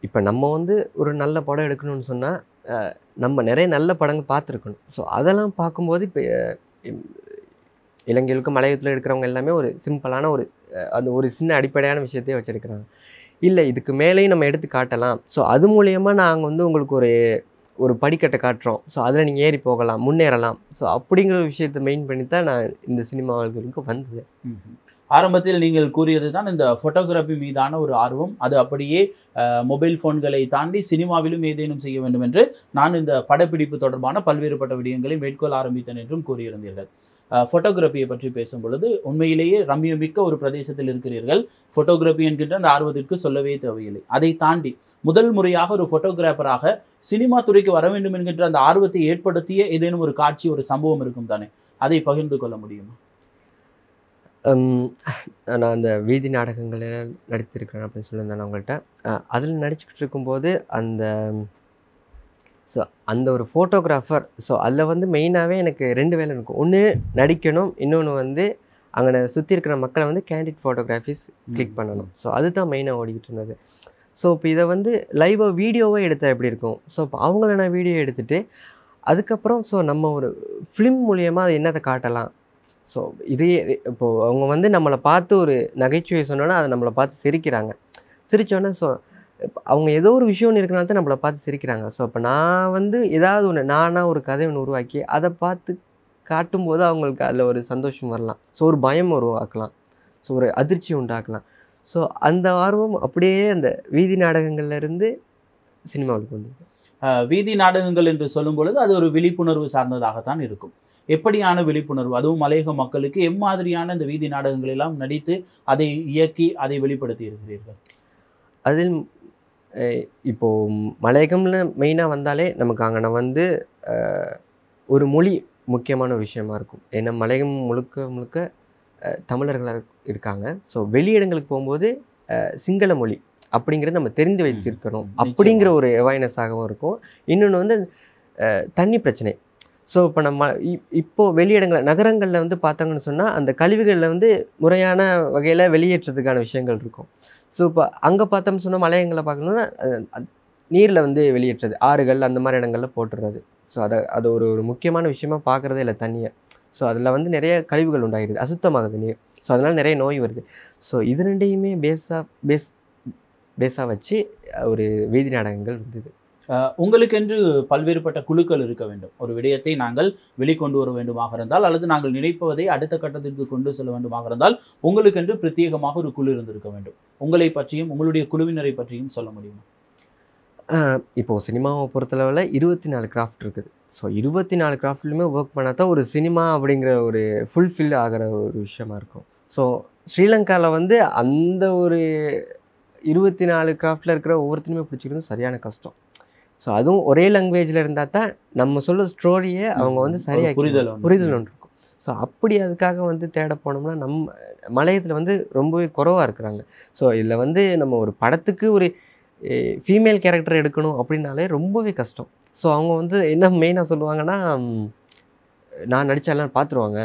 இப்போ நம்ம வந்து ஒரு நல்ல படம் எடுக்கணும்னு சொன்னால் நம்ம நிறைய நல்ல படங்கள் பார்த்துருக்கணும். ஸோ அதெல்லாம் பார்க்கும்போது இப்போ இலங்கைகளுக்கு மலையகத்தில் எடுக்கிறவங்க எல்லாமே ஒரு சிம்பிளான அந்த ஒரு சின்ன அடிப்படையான விஷயத்தையே வச்சுருக்கிறாங்க. இல்லை இதுக்கு மேலேயும் நம்ம எடுத்து காட்டலாம். ஸோ அது மூலயமா நாங்கள் வந்து உங்களுக்கு ஒரு படிக்கட்டை காட்டுறோம். ஸோ அதில் நீங்கள் ஏறி போகலாம், முன்னேறலாம். ஸோ அப்படிங்கிற விஷயத்தை மெயின் பண்ணி தான் நான் இந்த சினிமாவுக்கு வந்தது. ஆரம்பத்தில் நீங்கள் கூறியது தான் இந்த ஃபோட்டோகிராஃபி மீதான ஒரு ஆர்வம், அது அப்படியே மொபைல் ஃபோன்களை தாண்டி சினிமாவிலும் ஏதேனும் செய்ய வேண்டும் என்று நான் இந்த படப்பிடிப்பு தொடர்பான பல்வேறுபட்ட விடயங்களை மேற்கொள்ள ஆரம்பித்தேன் என்றும் கூறியிருந்தீர்கள். ஃபோட்டோகிராஃபியை பற்றி பேசும் பொழுது உண்மையிலேயே ரம்யமிக்க ஒரு பிரதேசத்தில் இருக்கிறீர்கள். ஃபோட்டோகிராஃபி என்கின்ற அந்த ஆர்வத்திற்கு சொல்லவே தேவையில்லை. அதை தாண்டி முதல் முறையாக ஒரு ஃபோட்டோகிராஃபராக சினிமா துறைக்கு வர வேண்டும் என்கின்ற அந்த ஆர்வத்தை ஏற்படுத்திய ஏதேனும் ஒரு காட்சி, ஒரு சம்பவம் இருக்கும் தானே, அதை பகிர்ந்து கொள்ள முடியுமா? நான் அந்த வீதி நாடகங்களில் நடித்திருக்கிறேன் அப்படின்னு சொல்லியிருந்தேன் உங்கள்கிட்ட. அதில் நடிச்சுக்கிட்டு இருக்கும்போது அந்த ஒரு ஃபோட்டோகிராஃபர், அதில் வந்து மெயினாகவே எனக்கு 2 வேலை இருக்கும். ஒன்று நடிக்கணும், இன்னொன்று வந்து அங்கே சுற்றி இருக்கிற மக்களை வந்து கேண்டிட் ஃபோட்டோகிராஃபிஸ் கிளிக் பண்ணணும். அதுதான் மெயினாக ஓடிக்கிட்டு இருந்தது. இப்போ இதை வந்து லைவாக வீடியோவாக எடுத்தால் எப்படி இருக்கும்? இப்போ அவங்கள நான் வீடியோ எடுத்துகிட்டு அதுக்கப்புறம் நம்ம ஒரு ஃபிலிம் மூலியமாக அது என்னத்தை காட்டலாம். இதையே இப்போது அவங்க வந்து நம்மளை பார்த்து ஒரு நகைச்சுவை சொன்னோன்னா அதை நம்மளை பார்த்து சிரிக்கிறாங்க. சிரித்தோன்னே அவங்க ஏதோ ஒரு விஷயம் ஒன்று இருக்கனால தான் நம்மளை பார்த்து சிரிக்கிறாங்க. இப்போ நான் வந்து ஏதாவது ஒன்று நானாக ஒரு கதை ஒன்று உருவாக்கி அதை பார்த்து காட்டும்போது அவங்களுக்கு அதில் ஒரு சந்தோஷம் வரலாம். ஒரு பயம் உருவாக்கலாம், ஒரு அதிர்ச்சி உண்டாக்கலாம். அந்த ஆர்வம் அப்படியே அந்த வீதி நாடகங்கள்லேருந்து சினிமாவுக்கு வந்தது. வீதி நாடகங்கள் என்று சொல்லும் பொழுது அது ஒரு விழிப்புணர்வு சார்ந்ததாகத்தான் இருக்கும். எப்படியான விழிப்புணர்வு, அதுவும் மலையக மக்களுக்கு எம்மாதிரியான இந்த வீதி நாடகங்கள் எல்லாம் நடித்து அதை இயக்கி அதை வெளிப்படுத்தி இருக்கிறீர்கள்? அதில் இப்போது மலையகம்னு மெயினாக வந்தாலே நமக்கு அங்கே வந்து ஒரு மொழி முக்கியமான ஒரு விஷயமா இருக்கும். ஏன்னா மலையகம் முழுக்க முழுக்க தமிழர்களாக இருக்காங்க. வெளியிடங்களுக்கு போகும்போது சிங்கள மொழி அப்படிங்கிறது நம்ம தெரிந்து வச்சிருக்கணும் அப்படிங்கிற ஒரு அவேர்னஸாகவும் இருக்கும். இன்னொன்று வந்து தண்ணி பிரச்சனை. இப்போ நம்ம இப்போது வெளியிடங்கள் நகரங்களில் வந்து பார்த்தாங்கன்னு சொன்னால் அந்த கழிவுகளில் வந்து முறையான வகையில் வெளியேற்றத்துக்கான விஷயங்கள் இருக்கும். இப்போ அங்கே பார்த்தோம்னு சொன்னால் மலையங்களை பார்க்கணுன்னா நீரில் வந்து வெளியேற்றது, ஆறுகள் அந்த மாதிரி இடங்களில் போட்டுடுறது. அது ஒரு முக்கியமான விஷயமா பார்க்குறதே இல்லை தண்ணியை. அதில் வந்து நிறைய கழிவுகள் உண்டாகிடுது, அசுத்தமாகுது நீர். அதனால் நிறைய நோய் வருது. இது ரெண்டையுமே பேஸாக வச்சு ஒரு வீதி நாடகங்கள் வந்தது. உங்களுக்கென்று பல்வேறுபட்ட குழுக்கள் இருக்க வேண்டும். ஒரு விடயத்தை நாங்கள் வெளிக்கொண்டு வர வேண்டுமாக இருந்தால், அல்லது நாங்கள் நினைப்பதை அடுத்த கட்டத்திற்கு கொண்டு செல்ல வேண்டுமாக இருந்தால் உங்களுக்கென்று பிரத்யேகமாக ஒரு குழு இருந்திருக்க வேண்டும். உங்களை பற்றியும் உங்களுடைய குழுவினரை பற்றியும் சொல்ல முடியுமா? இப்போது சினிமாவை பொறுத்தளவில் 24 கிராஃப்ட் இருக்குது. 24 கிராஃப்ட்லையுமே ஒர்க் பண்ணால் தான் ஒரு சினிமா அப்படிங்கிற ஒரு ஃபுல்ஃபில் ஆகிற ஒரு விஷயமா இருக்கும். ஸ்ரீலங்காவில் வந்து அந்த ஒரு 24 கிராஃப்டில் இருக்கிற ஒவ்வொருத்தருமே பிடிச்சிக்கிறது சரியான கஷ்டம். அதுவும் ஒரே லாங்குவேஜில் இருந்தால் தான் நம்ம சொல்ல ஸ்டோரியை அவங்க வந்து சரியாக புரிதல் ஒன்று இருக்கும். அப்படி அதுக்காக வந்து தேட போனோம்னா நம்ம மலையத்தில் வந்து ரொம்பவே குறைவாக இருக்கிறாங்க. இதில் வந்து நம்ம ஒரு படத்துக்கு ஒரு ஃபீமேல் கேரக்டர் எடுக்கணும் அப்படின்னாலே ரொம்பவே கஷ்டம். அவங்க வந்து என்ன மெயினாக சொல்லுவாங்கன்னா, நான் நடித்தா எல்லாம் பார்த்துருவாங்க.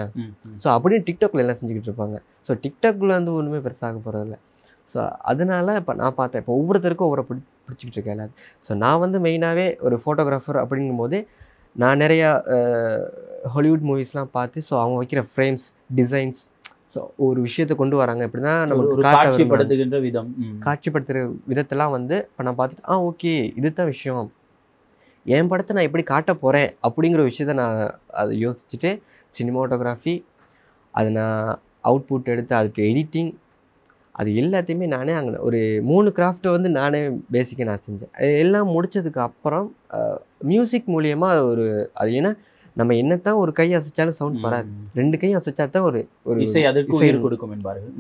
அப்படின்னு டிக்டாக்ல எல்லாம் செஞ்சுக்கிட்டு இருப்பாங்க. டிக்டாக்ல வந்து ஒன்றுமே பெருசாக போகிறதில்ல. அதனால இப்போ நான் பார்த்தேன், இப்போ ஒவ்வொருத்தருக்கும் ஒவ்வொரு பிடிச்சிக்கிட்டு இருக்கேன் எல்லாரும். நான் வந்து மெயினாகவே ஒரு ஃபோட்டோகிராஃபர் அப்படிங்கும்போது நான் நிறையா ஹாலிவுட் மூவிஸ்லாம் பார்த்து அவங்க வைக்கிற ஃப்ரேம்ஸ், டிசைன்ஸ், ஒரு விஷயத்தை கொண்டு வராங்க. எப்படின்னா நம்ம காட்சிப்படுத்துகின்ற விதம், காட்சிப்படுத்துகிற விதத்தெல்லாம் வந்து இப்போ நான் பார்த்துட்டு ஓகே இதுதான் விஷயம், என் படத்தை நான் எப்படி காட்ட போகிறேன் அப்படிங்கிற விஷயத்த நான் அதை யோசிச்சுட்டு சினிமாட்டோகிராஃபி, அதை நான் அவுட்புட் எடுத்து அதுக்கு எடிட்டிங், அது எல்லாத்தையுமே நானே அங்கே ஒரு 3 கிராஃப்ட்டை வந்து நானே பேசிக்காக நான் செஞ்சேன். எல்லாம் முடித்ததுக்கு அப்புறம் மியூசிக் மூலியமாக அது ஏன்னா நம்ம என்னத்தான் ஒரு கை அசைச்சாலும் சவுண்ட் வராது, 2 கையும் அசைச்சா தான் ஒரு இசை அதற்கு உயிர் கொடுக்கும் என்பார்கள்.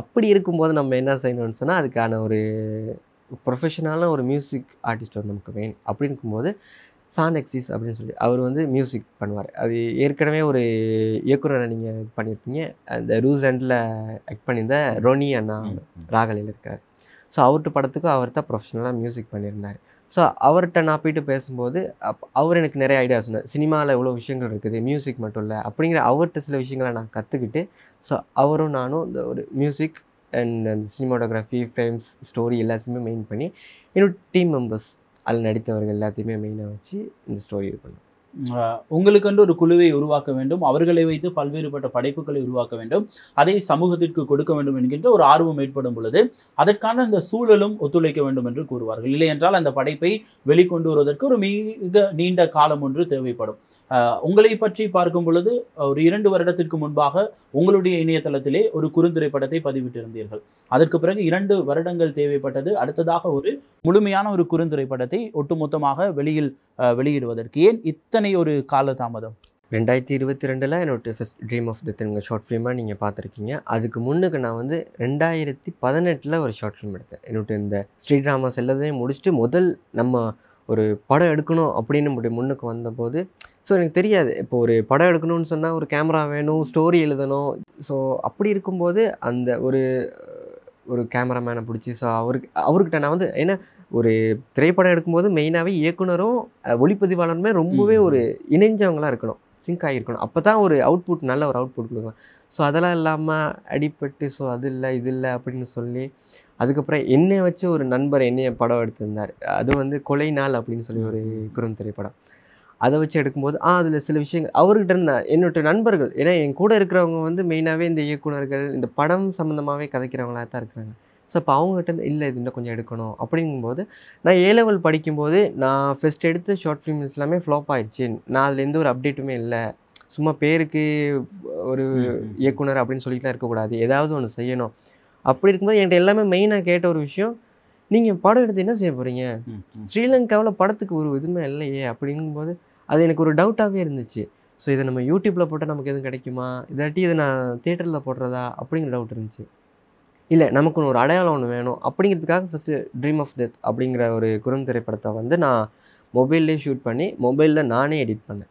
அப்படி இருக்கும்போது நம்ம என்ன செய்யணும்னு சொன்னால் அதுக்கான ஒரு ப்ரொஃபஷனலான ஒரு மியூசிக் ஆர்டிஸ்ட் நமக்கு வேணும். அப்படி இருக்கும்போது சானெக்ஸிஸ் அப்படின்னு சொல்லி அவர் வந்து மியூசிக் பண்ணுவார். அது ஏற்கனவே ஒரு இயக்குனரை நீங்கள் பண்ணியிருப்பீங்க, அந்த ரூஸ் அண்டில் ஆக்ட் பண்ணியிருந்த ரோனி அண்ணா ராகலையில் இருக்கார். அவர்கிட்ட படத்துக்கும் அவர் தான் ப்ரொஃபஷனலாக மியூசிக் பண்ணியிருந்தார். அவர்கிட்ட நான் போய்ட்டு பேசும்போது அவர் எனக்கு நிறைய ஐடியா சொன்னார். சினிமாவில் இவ்வளோ விஷயங்கள் இருக்குது, மியூசிக் மட்டும் இல்லை அப்படிங்கிற அவர்கிட்ட சில விஷயங்களை நான் கற்றுக்கிட்டு அவரும் நானும் இந்த ஒரு மியூசிக் அண்ட் அந்த சினிமாட்டோகிராஃபி, ஃப்ரேம்ஸ், ஸ்டோரி எல்லாத்தையுமே மெயின் பண்ணி என்னோட டீம் மெம்பர்ஸ் அதில் நடித்தவர்கள் எல்லாத்தையுமே மெயினாக வச்சு இந்த ஸ்டோரி இது பண்ணோம். உங்களுக்கென்று ஒரு குழுவை உருவாக்க வேண்டும், அவர்களை வைத்து பல்வேறுபட்ட படைப்புகளை உருவாக்க வேண்டும், அதை சமூகத்திற்கு கொடுக்க வேண்டும் என்கின்ற ஒரு ஆர்வம் ஏற்படும் பொழுது அதற்கான அந்த சூழலும் ஒத்துழைக்க வேண்டும் என்று கூறுவார்கள். இல்லை என்றால் அந்த படைப்பை வெளிக்கொண்டு வருவதற்கு ஒரு மிக நீண்ட காலம் ஒன்று தேவைப்படும். உங்களை பற்றி பார்க்கும் பொழுது ஒரு 2 வருடத்திற்கு முன்பாக உங்களுடைய இணையதளத்திலே ஒரு குறுந்திரைப்படத்தை பதிவிட்டிருந்தீர்கள். அதற்கு பிறகு 2 வருடங்கள் தேவைப்பட்டது அடுத்ததாக ஒரு முழுமையான ஒரு குறுந்திரைப்படத்தை ஒட்டுமொத்தமாக வெளியிடுவதற்கு. ஏன் இத்தனை ஒரு காலதாமதம்? 2022 என்னோட ஃபர்ஸ்ட் ட்ரீம் ஆஃப் டெத் என்கிற ஷார்ட் ஃபிலிமாக நீங்கள் பார்த்துருக்கீங்க. அதுக்கு முன்னுக்கு நான் வந்து 2018 ஒரு ஷார்ட் ஃபிலிம் எடுத்தேன். என்னோட இந்த ஸ்ட்ரீட் ட்ராமாஸ் எல்லாத்தையும் முடிச்சுட்டு முதல் நம்ம ஒரு படம் எடுக்கணும் அப்படின்னு முன்னுக்கு வந்தபோது, ஸோ எனக்கு தெரியாது. இப்போ ஒரு படம் எடுக்கணும்னு சொன்னால் ஒரு கேமரா வேணும், ஸ்டோரி எழுதணும். ஸோ அப்படி இருக்கும்போது அந்த ஒரு கேமராமேனை பிடிச்சி, ஸோ அவர்கிட்ட நான் வந்து ஏன்னா ஒரு திரைப்படம் எடுக்கும்போது மெயினாகவே இயக்குனரும் ஒளிப்பதிவாளருமே ரொம்பவே ஒரு இணைஞ்சவங்களாக இருக்கணும், சிங்க் ஆகியிருக்கணும். அப்போ தான் ஒரு அவுட்புட் நல்ல ஒரு அவுட்புட் கொடுக்கலாம். ஸோ அதெல்லாம் இல்லாமல் அடிபட்டு ஸோ அது இல்லை இது இல்லை அப்படின்னு சொல்லி அதுக்கப்புறம் என்னை வச்சு ஒரு நண்பர் என்னைய படம் எடுத்திருந்தார். அது வந்து கொலை நாள் அப்படின்னு சொல்லி ஒரு குறும் திரைப்படம். அதை வச்சு எடுக்கும்போது அதில் சில விஷயங்கள் அவர்கிட்ட இருந்து என்னோட நண்பர்கள், ஏன்னா என் கூட இருக்கிறவங்க வந்து மெயினாகவே இந்த இயக்குனர்கள் இந்த படம் சம்மந்தமாகவே கதைக்கிறவங்களாக தான் இருக்கிறாங்க. ஸோ அப்போ அவங்ககிட்ட இருந்து இல்லை இது இன்னும் கொஞ்சம் எடுக்கணும் அப்படிங்கும்போது, நான் A-level படிக்கும்போது நான் ஃபஸ்ட் எடுத்த ஷார்ட் ஃபிலிம்ஸ் எல்லாமே ஃப்ளாப் ஆகிடுச்சு. நான் அதில் எந்த ஒரு அப்டேட்டுமே இல்லை. சும்மா பேருக்கு ஒரு இயக்குனர் அப்படின்னு சொல்லிட்டுலாம் இருக்கக்கூடாது, ஏதாவது ஒன்று செய்யணும். அப்படி இருக்கும்போது என்கிட்ட எல்லாமே மெயினாக கேட்ட ஒரு விஷயம், நீங்கள் படம் எடுத்து என்ன செய்ய போகிறீங்க, ஸ்ரீலங்காவில் படத்துக்கு ஒரு இதுவுமே இல்லையே அப்படிங்கும்போது அது எனக்கு ஒரு டவுட்டாகவே இருந்துச்சு. ஸோ இதை நம்ம யூடியூப்பில் போட்டால் நமக்கு எதுவும் கிடைக்குமா, இதாட்டி இதை நான் தியேட்டரில் போடுறதா அப்படிங்கிற டவுட் இருந்துச்சு. இல்லை நமக்கு ஒரு அடையாளம் ஒன்று வேணும் அப்படிங்கிறதுக்காக ஃபஸ்ட்டு ட்ரீம் ஆஃப் டெத் அப்படிங்கிற ஒரு குறும் திரைப்படத்தை வந்து நான் மொபைல்லே ஷூட் பண்ணி மொபைலில் நானே எடிட் பண்ணேன்.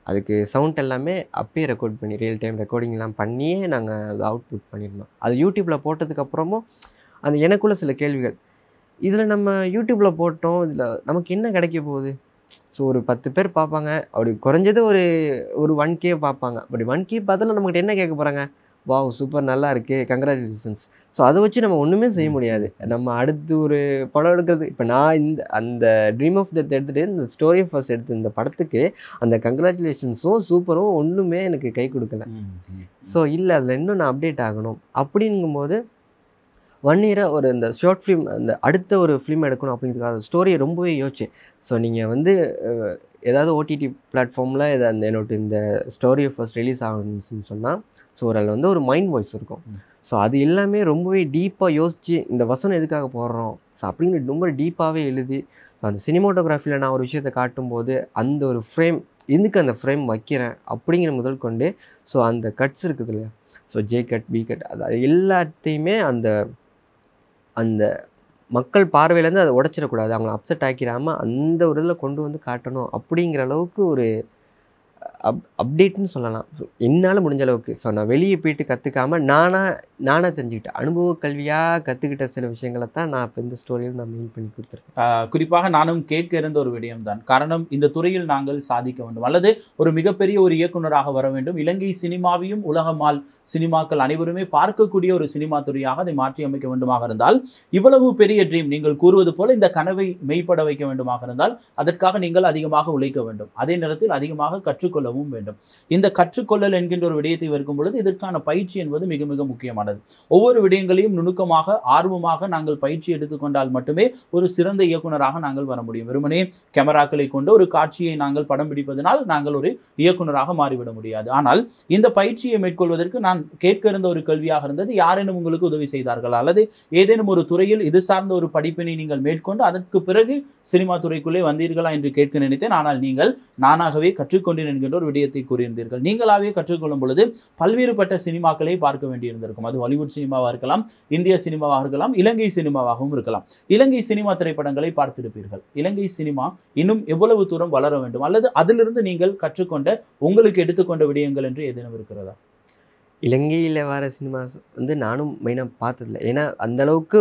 அதுக்கு சவுண்ட் எல்லாமே அப்பயே ரெக்கார்ட் பண்ணி ரியல் டைம் ரெக்கார்டிங்லாம் பண்ணியே நாங்கள் அதை அவுட்புட் பண்ணியிருந்தோம். அது யூடியூப்பில் போட்டதுக்கப்புறமும் அந்த எனக்குள்ள சில கேள்விகள், இதில் நம்ம யூடியூப்பில் போட்டோம், இதில் நமக்கு என்ன கிடைக்க போகுது. ஸோ ஒரு 10 பேர் பார்ப்பாங்க, அப்படி குறைஞ்சது ஒரு 1K பார்ப்பாங்க. அப்படி 1K பார்த்தாலும் நம்மகிட்ட என்ன கேட்க போகிறாங்க, வாவ் சூப்பர் நல்லா இருக்குது கங்க்ராச்சுலேஷன்ஸ். ஸோ அதை வச்சு நம்ம ஒன்றுமே செய்ய முடியாது. நம்ம அடுத்து ஒரு படம் எடுக்கிறது, இப்போ நான் அந்த ட்ரீம் ஆஃப் டெத் எடுத்துகிட்டு இந்த ஸ்டோரி ஆஃப் அஸ் எடுத்து இந்த படத்துக்கு அந்த கங்க்ராச்சுலேஷன்ஸும் சூப்பரும் ஒன்றுமே எனக்கு கை கொடுக்கல. ஸோ இல்லை அதில் இன்னும் நான் அப்டேட் ஆகணும் அப்படிங்கும்போது 1 இயராக ஒரு இந்த ஷார்ட் ஃபிலிம் அந்த அடுத்த ஒரு ஃபிலிம் எடுக்கணும் அப்படிங்கிறதுக்காக ஸ்டோரியை ரொம்பவே யோசிச்சேன். ஸோ நீங்கள் வந்து ஏதாவது ஓடிடி பிளாட்ஃபார்மில் என்னோட இந்த ஸ்டோரி ஃபர்ஸ்ட் ரிலீஸ் ஆகணும்னு சொன்னால், ஸோ அதில் வந்து ஒரு மைண்ட் வாய்ஸ் இருக்கும். ஸோ அது எல்லாமே ரொம்பவே டீப்பாக யோசித்து இந்த வசனம் எதுக்காக போடுறோம் ஸோ அப்படின்னு ரொம்ப டீப்பாகவே எழுதி, அந்த சினிமாட்டோகிராஃபியில் நான் ஒரு விஷயத்தை காட்டும்போது அந்த ஒரு ஃப்ரேம் எதுக்கு அந்த ஃப்ரேம் வைக்கிறேன் அப்படிங்கிற முதல் கொண்டு, ஸோ அந்த கட்ஸ் இருக்குது இல்லையா, so J cut B cut அது எல்லாத்தையுமே அந்த மக்கள் பார்வையிலேருந்து அதை உடச்சிடக்கூடாது, அவங்கள அப்செட் ஆக்கிடாமல் அந்த ஒரு இதில் கொண்டு வந்து காட்டணும் அப்படிங்கிற அளவுக்கு ஒரு அப்டேட்னு சொல்லலாம். ஸோ என்னால் முடிஞ்ச அளவுக்கு. ஸோ நான் வெளியே போயிட்டு கற்றுக்காமல் நானாக தெரிஞ்சுக்கிட்டேன், அனுபவ கல்வியாக கற்றுக்கிட்ட சில விஷயங்களை தான் நான் இப்போ இந்த ஸ்டோரியில் நான் மெயின் பண்ணி கொடுத்துருக்கேன். குறிப்பாக நானும் கேட்க இருந்த ஒரு விடயம்தான். காரணம், இந்த துறையில் நாங்கள் சாதிக்க வேண்டும் அல்லது ஒரு மிகப்பெரிய ஒரு இயக்குனராக வர வேண்டும், இலங்கை சினிமாவையும் உலகமால் சினிமாக்கள் அனைவருமே பார்க்கக்கூடிய ஒரு சினிமா துறையாக அதை மாற்றி அமைக்க வேண்டுமாக இருந்தால், இவ்வளவு பெரிய ட்ரீம் நீங்கள் கூறுவது போல இந்த கனவை மெய்ப்பட வைக்க வேண்டுமாக இருந்தால் அதற்காக நீங்கள் அதிகமாக உழைக்க வேண்டும், அதே நேரத்தில் அதிகமாக கற்றுக்கொள்ளவும் வேண்டும். இந்த கற்றுக்கொள்ளல் என்கின்ற ஒரு விடயத்தை வருக்கும் பொழுது இதற்கான பயிற்சி என்பது மிக மிக முக்கியமானது. ஒவ்வொரு விடயங்களையும் நுணுக்கமாக ஆர்வமாக நாங்கள் பயிற்சி எடுத்துக்கொண்டால் மட்டுமே ஒரு சிறந்த இயக்குனராக நாங்கள் வர முடியும். வெறுமனே கேமராக்களை கொண்டு ஒரு காட்சியை நாங்கள் படம் பிடிப்பதனால் நாங்கள் ஒரு இயக்குனராக மாறிவிட முடியாது. ஆனால் இந்த பயிற்சியை மேற்கொள்வதற்கு நான் கேட்க இருந்த ஒரு கேள்வியாக இருந்தது, யாரேனும் உங்களுக்கு உதவி செய்தார்கள் அல்லது ஏதேனும் ஒரு துறையில் இது சார்ந்த ஒரு படிப்பினை நீங்கள் மேற்கொண்டு அதற்கு பிறகு சினிமா துறைக்குள்ளே வந்தீர்களா என்று கேட்க நினைத்தேன். ஆனால் நீங்கள் நானாகவே கற்றுக்கொண்டேன் என்கின்ற ஒரு விடயத்தை கூறியிருந்தீர்கள். நீங்களாகவே கற்றுக்கொள்ளும் பொழுது பல்வேறுபட்ட சினிமாக்களை பார்க்க வேண்டியிருந்திருக்கும். அது ஹாலிவுட் சினிமாவாக இருக்கலாம், இந்திய சினிமாவாக இருக்கலாம், இலங்கை சினிமாவாகவும் இருக்கலாம். இலங்கை சினிமா திரைப்படங்களை பார்த்திருப்பீர்கள். இலங்கை சினிமா இன்னும் எவ்வளவு தூரம் வளர வேண்டும் அல்லது அதிலிருந்து நீங்கள் கற்றுக்கொண்ட உங்களுக்கு எடுத்துக்கொண்ட விடயங்கள் என்று ஏதேனும் இருக்கிறதா? இலங்கையில் வர சினிமாஸ் வந்து நானும் மெயினாக பார்த்ததில்லை. ஏன்னா அந்தளவுக்கு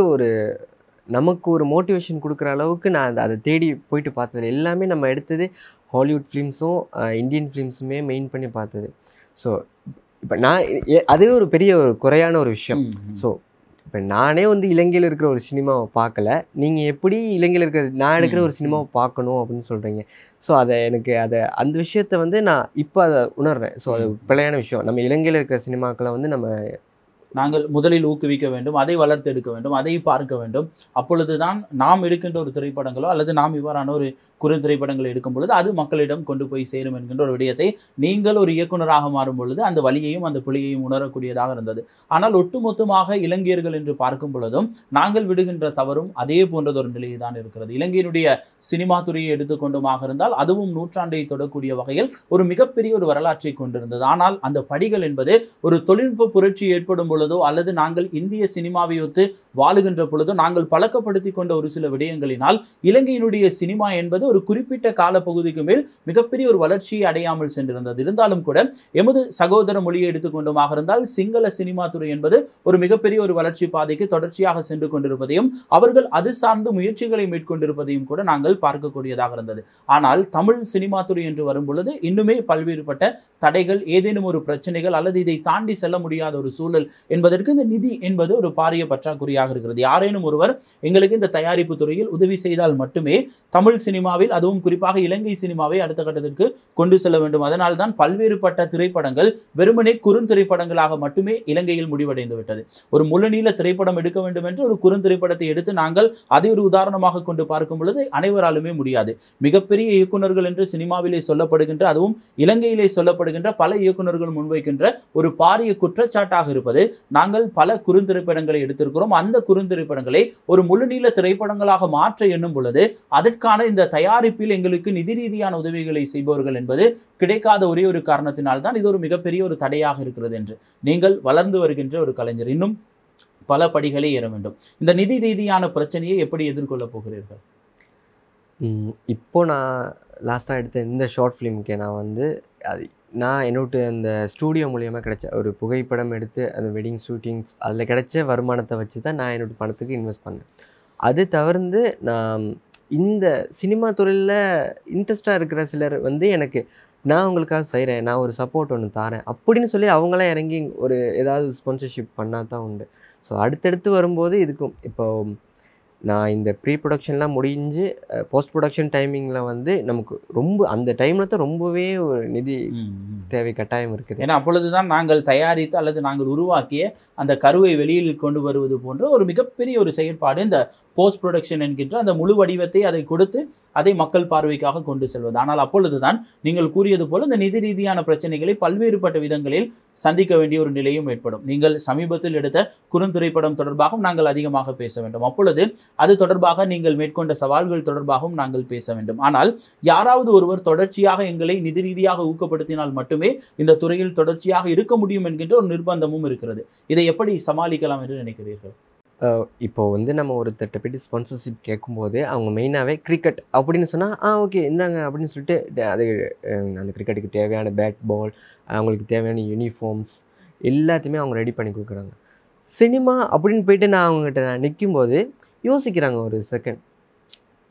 நமக்கு ஒரு மோட்டிவேஷன் கொடுக்குற அளவுக்கு நான் அதை தேடி போயிட்டு பார்த்ததில்லை. எல்லாமே நம்ம எடுத்தது ஹாலிவுட் ஃபிலிம்ஸும் இந்தியன் ஃபிலிம்ஸுமே மெயின் பண்ணி பார்த்தது. ஸோ இப்போ அதுவே ஒரு பெரிய ஒரு குறையான ஒரு விஷயம். ஸோ இப்போ நானே வந்து இலங்கையில் இருக்கிற ஒரு சினிமாவை பார்க்கல, நீங்கள் எப்படி இலங்கையில் இருக்கிற நான் எடுக்கிற ஒரு சினிமாவை பார்க்கணும் அப்படின்னு சொல்கிறீங்க. ஸோ அந்த விஷயத்தை வந்து நான் இப்போ அதை உணர்றேன். ஸோ அது பிழையான விஷயம். நம்ம இலங்கையில் இருக்கிற சினிமாக்களை வந்து நம்ம நாங்கள் முதலில் ஊக்குவிக்க வேண்டும், அதை வளர்த்தெடுக்க வேண்டும், அதை பார்க்க வேண்டும். அப்பொழுதுதான் நாம் எடுக்கின்ற ஒரு திரைப்படங்களோ அல்லது நாம் இவ்வாறான ஒரு திரைப்படங்களை எடுக்கும் பொழுது அது மக்களிடம் கொண்டு போய் சேரும் என்கின்ற ஒரு விடயத்தை நீங்கள் ஒரு இயக்குனராக மாறும் பொழுது அந்த வலியையும் அந்த பிழையையும் உணரக்கூடியதாக இருந்தது. ஆனால் ஒட்டுமொத்தமாக இலங்கையர்கள் என்று பார்க்கும் பொழுதும் நாங்கள் விடுகின்ற தவறும் அதே போன்றதொரு நிலையை தான் இருக்கிறது. இலங்கையினுடைய சினிமா துறையை எடுத்துக்கொண்டுமாக இருந்தால் அதுவும் நூற்றாண்டை தொடக்கூடிய வகையில் ஒரு மிகப்பெரிய ஒரு வரலாற்றை கொண்டிருந்தது. ஆனால் அந்த படிகள் என்பது ஒரு தொழில்நுட்ப புரட்சி ஏற்படும் பொழுதோ அல்லது நாங்கள் இந்திய சினிமாவை ஒத்து வாழுகின்ற பொழுதோ நாங்கள் பழக்கப்படுத்தி கொண்ட ஒரு சில விடயங்களினால் இலங்கையினுடைய சினிமா என்பது ஒரு குறிப்பிட்ட காலப்பகுதிக்கு மேல் மிகப்பெரிய ஒரு வளர்ச்சியை அடையாமல் சென்றிருந்தது. இருந்தாலும் கூட எமது சகோதர மொழியை எடுத்துக்கொண்டுமாக இருந்தால் சிங்கள சினிமா துறை என்பது ஒரு மிகப்பெரிய ஒரு வளர்ச்சி பாதைக்கு தொடர்ச்சியாக சென்று கொண்டிருப்பதையும் அவர்கள் அது சார்ந்து முயற்சிகளை மேற்கொண்டிருப்பதையும் கூட நாங்கள் பார்க்கக்கூடியதாக இருந்தது. ஆனால் தமிழ் சினிமா துறை என்று வரும் பொழுது இன்னுமே பல்வேறுபட்ட தடைகள், ஏதேனும் ஒரு பிரச்சனைகள் அல்லது இதை தாண்டி செல்ல முடியாத ஒரு சூழல் என்பதற்கு இந்த நிதி என்பது ஒரு பாரிய பற்றாக்குறையாக இருக்கிறது. யாரேனும் ஒருவர் எங்களுக்கு இந்த தயாரிப்பு துறையில் உதவி செய்தால் மட்டுமே தமிழ் சினிமாவில் அதுவும் குறிப்பாக இலங்கை சினிமாவை அடுத்த கட்டத்திற்கு கொண்டு செல்ல வேண்டும். அதனால் தான் பல்வேறுபட்ட திரைப்படங்கள் வெறுமனே குறுந்திரைப்படங்களாக மட்டுமே இலங்கையில் முடிவடைந்து விட்டது. ஒரு முழுநீள திரைப்படம் எடுக்க வேண்டும் என்று ஒரு குறுந்திரைப்படத்தை எடுத்து நாங்கள் அதை ஒரு உதாரணமாக கொண்டு பார்க்கும் பொழுது அனைவராலுமே முடியாது. மிகப்பெரிய இயக்குநர்கள் என்று சினிமாவிலே சொல்லப்படுகின்ற அதுவும் இலங்கையிலே சொல்லப்படுகின்ற பல இயக்குநர்கள் முன்வைக்கின்ற ஒரு பாரிய குற்றச்சாட்டாக இருப்பது நாங்கள் பல குறுந்திரைப்படங்களை எடுத்திருக்கிறோம், அந்த குறுந்திரைப்படங்களை ஒரு முழுநீள திரைப்படங்களாக மாற்ற எண்ணும் பொழுது அதற்கான இந்த தயாரிப்பில் எங்களுக்கு நிதி ரீதியான உதவிகளை செய்பவர்கள் என்பது கிடைக்காத ஒரே ஒரு காரணத்தினால் தான் இது ஒரு மிகப்பெரிய ஒரு தடையாக இருக்கிறது என்று. நீங்கள் வளர்ந்து வருகின்ற ஒரு கலைஞர், இன்னும் பல படிகளை ஏற வேண்டும். இந்த நிதி ரீதியான பிரச்சனையை எப்படி எதிர்கொள்ளப் போகிறீர்கள்? இப்போ நான் லாஸ்ட்டாக எடுத்த இந்த ஷார்ட் ஃபிலிமுக்கு நான் என்னோட அந்த ஸ்டூடியோ மூலியமாக கிடைச்ச ஒரு புகைப்படம் எடுத்து அந்த வெட்டிங் ஷூட்டிங்ஸ் அதில் கிடைச்ச வருமானத்தை வச்சு தான் நான் என்னோடய பணத்துக்கு இன்வெஸ்ட் பண்ணேன். அது தவிர்த்து நான் இந்த சினிமா துறையில் இன்ட்ரெஸ்டாக இருக்கிற சிலர் எனக்கு நான் உங்களுக்காக செய்கிறேன், நான் ஒரு சப்போர்ட் ஒன்று தரேன் அப்படின்னு சொல்லி அவங்களாம் இறங்கி ஒரு ஏதாவது ஸ்பான்சர்ஷிப் பண்ணால் தான் உண்டு. ஸோ அடுத்தடுத்து வரும்போது இதுக்கும் இப்போ நான் இந்த ப்ரீ ப்ரொடக்ஷன்லாம் முடிஞ்சு போஸ்ட் ப்ரொடக்ஷன் டைமிங்கில் நமக்கு ரொம்ப அந்த டைமில் தான் ரொம்பவே ஒரு நிதி தேவை கட்டாயம் இருக்குது. ஏன்னா அப்பொழுதுதான் நாங்கள் தயாரித்து அல்லது நாங்கள் உருவாக்கிய அந்த கருவை வெளியில் கொண்டு வருவது போன்ற ஒரு மிகப்பெரிய ஒரு செயற்பாடு இந்த போஸ்ட் ப்ரொடக்ஷன் என்கின்ற அந்த முழு வடிவத்தை அதை கொடுத்து அதை மக்கள் பார்வைக்காக கொண்டு செல்வது. ஆனால் அப்பொழுதுதான் நீங்கள் கூறியது போல இந்த நிதி ரீதியான பிரச்சனைகளை பல்வேறுபட்ட விதங்களில் சந்திக்க வேண்டிய ஒரு நிலையும் ஏற்படும். நீங்கள் சமீபத்தில் எடுத்த குறுந்திரைப்படம் தொடர்பாகவும் நாங்கள் அதிகமாக பேச வேண்டும். அப்பொழுது அது தொடர்பாக நீங்கள் மேற்கொண்ட சவால்கள் தொடர்பாகவும் நாங்கள் பேச வேண்டும். ஆனால் யாராவது ஒருவர் தொடர்ச்சியாக எங்களை நிதி ரீதியாக ஊக்கப்படுத்தினால் மட்டுமே இந்த துறையில் தொடர்ச்சியாக இருக்க முடியும் என்கின்ற ஒரு நிர்பந்தமும் இருக்கிறது. இதை எப்படி சமாளிக்கலாம் என்று நினைக்கிறீர்கள்? இப்போ நம்ம ஒரு போய்ட்டு ஸ்பான்சர்ஷிப் கேட்கும்போது அவங்க மெயினாகவே கிரிக்கெட் அப்படின்னு சொன்னால் ஓகே இந்தாங்க அப்படின்னு சொல்லிட்டு அது அந்த கிரிக்கெட்டுக்கு தேவையான பேட் பால், அவங்களுக்கு தேவையான யூனிஃபார்ம்ஸ் எல்லாத்தையுமே அவங்க ரெடி பண்ணி கொடுக்குறாங்க. சினிமா அப்படின்னு போயிட்டு நான் அவங்ககிட்ட நிற்கும்போது யோசிக்கிறாங்க ஒரு செகண்ட்,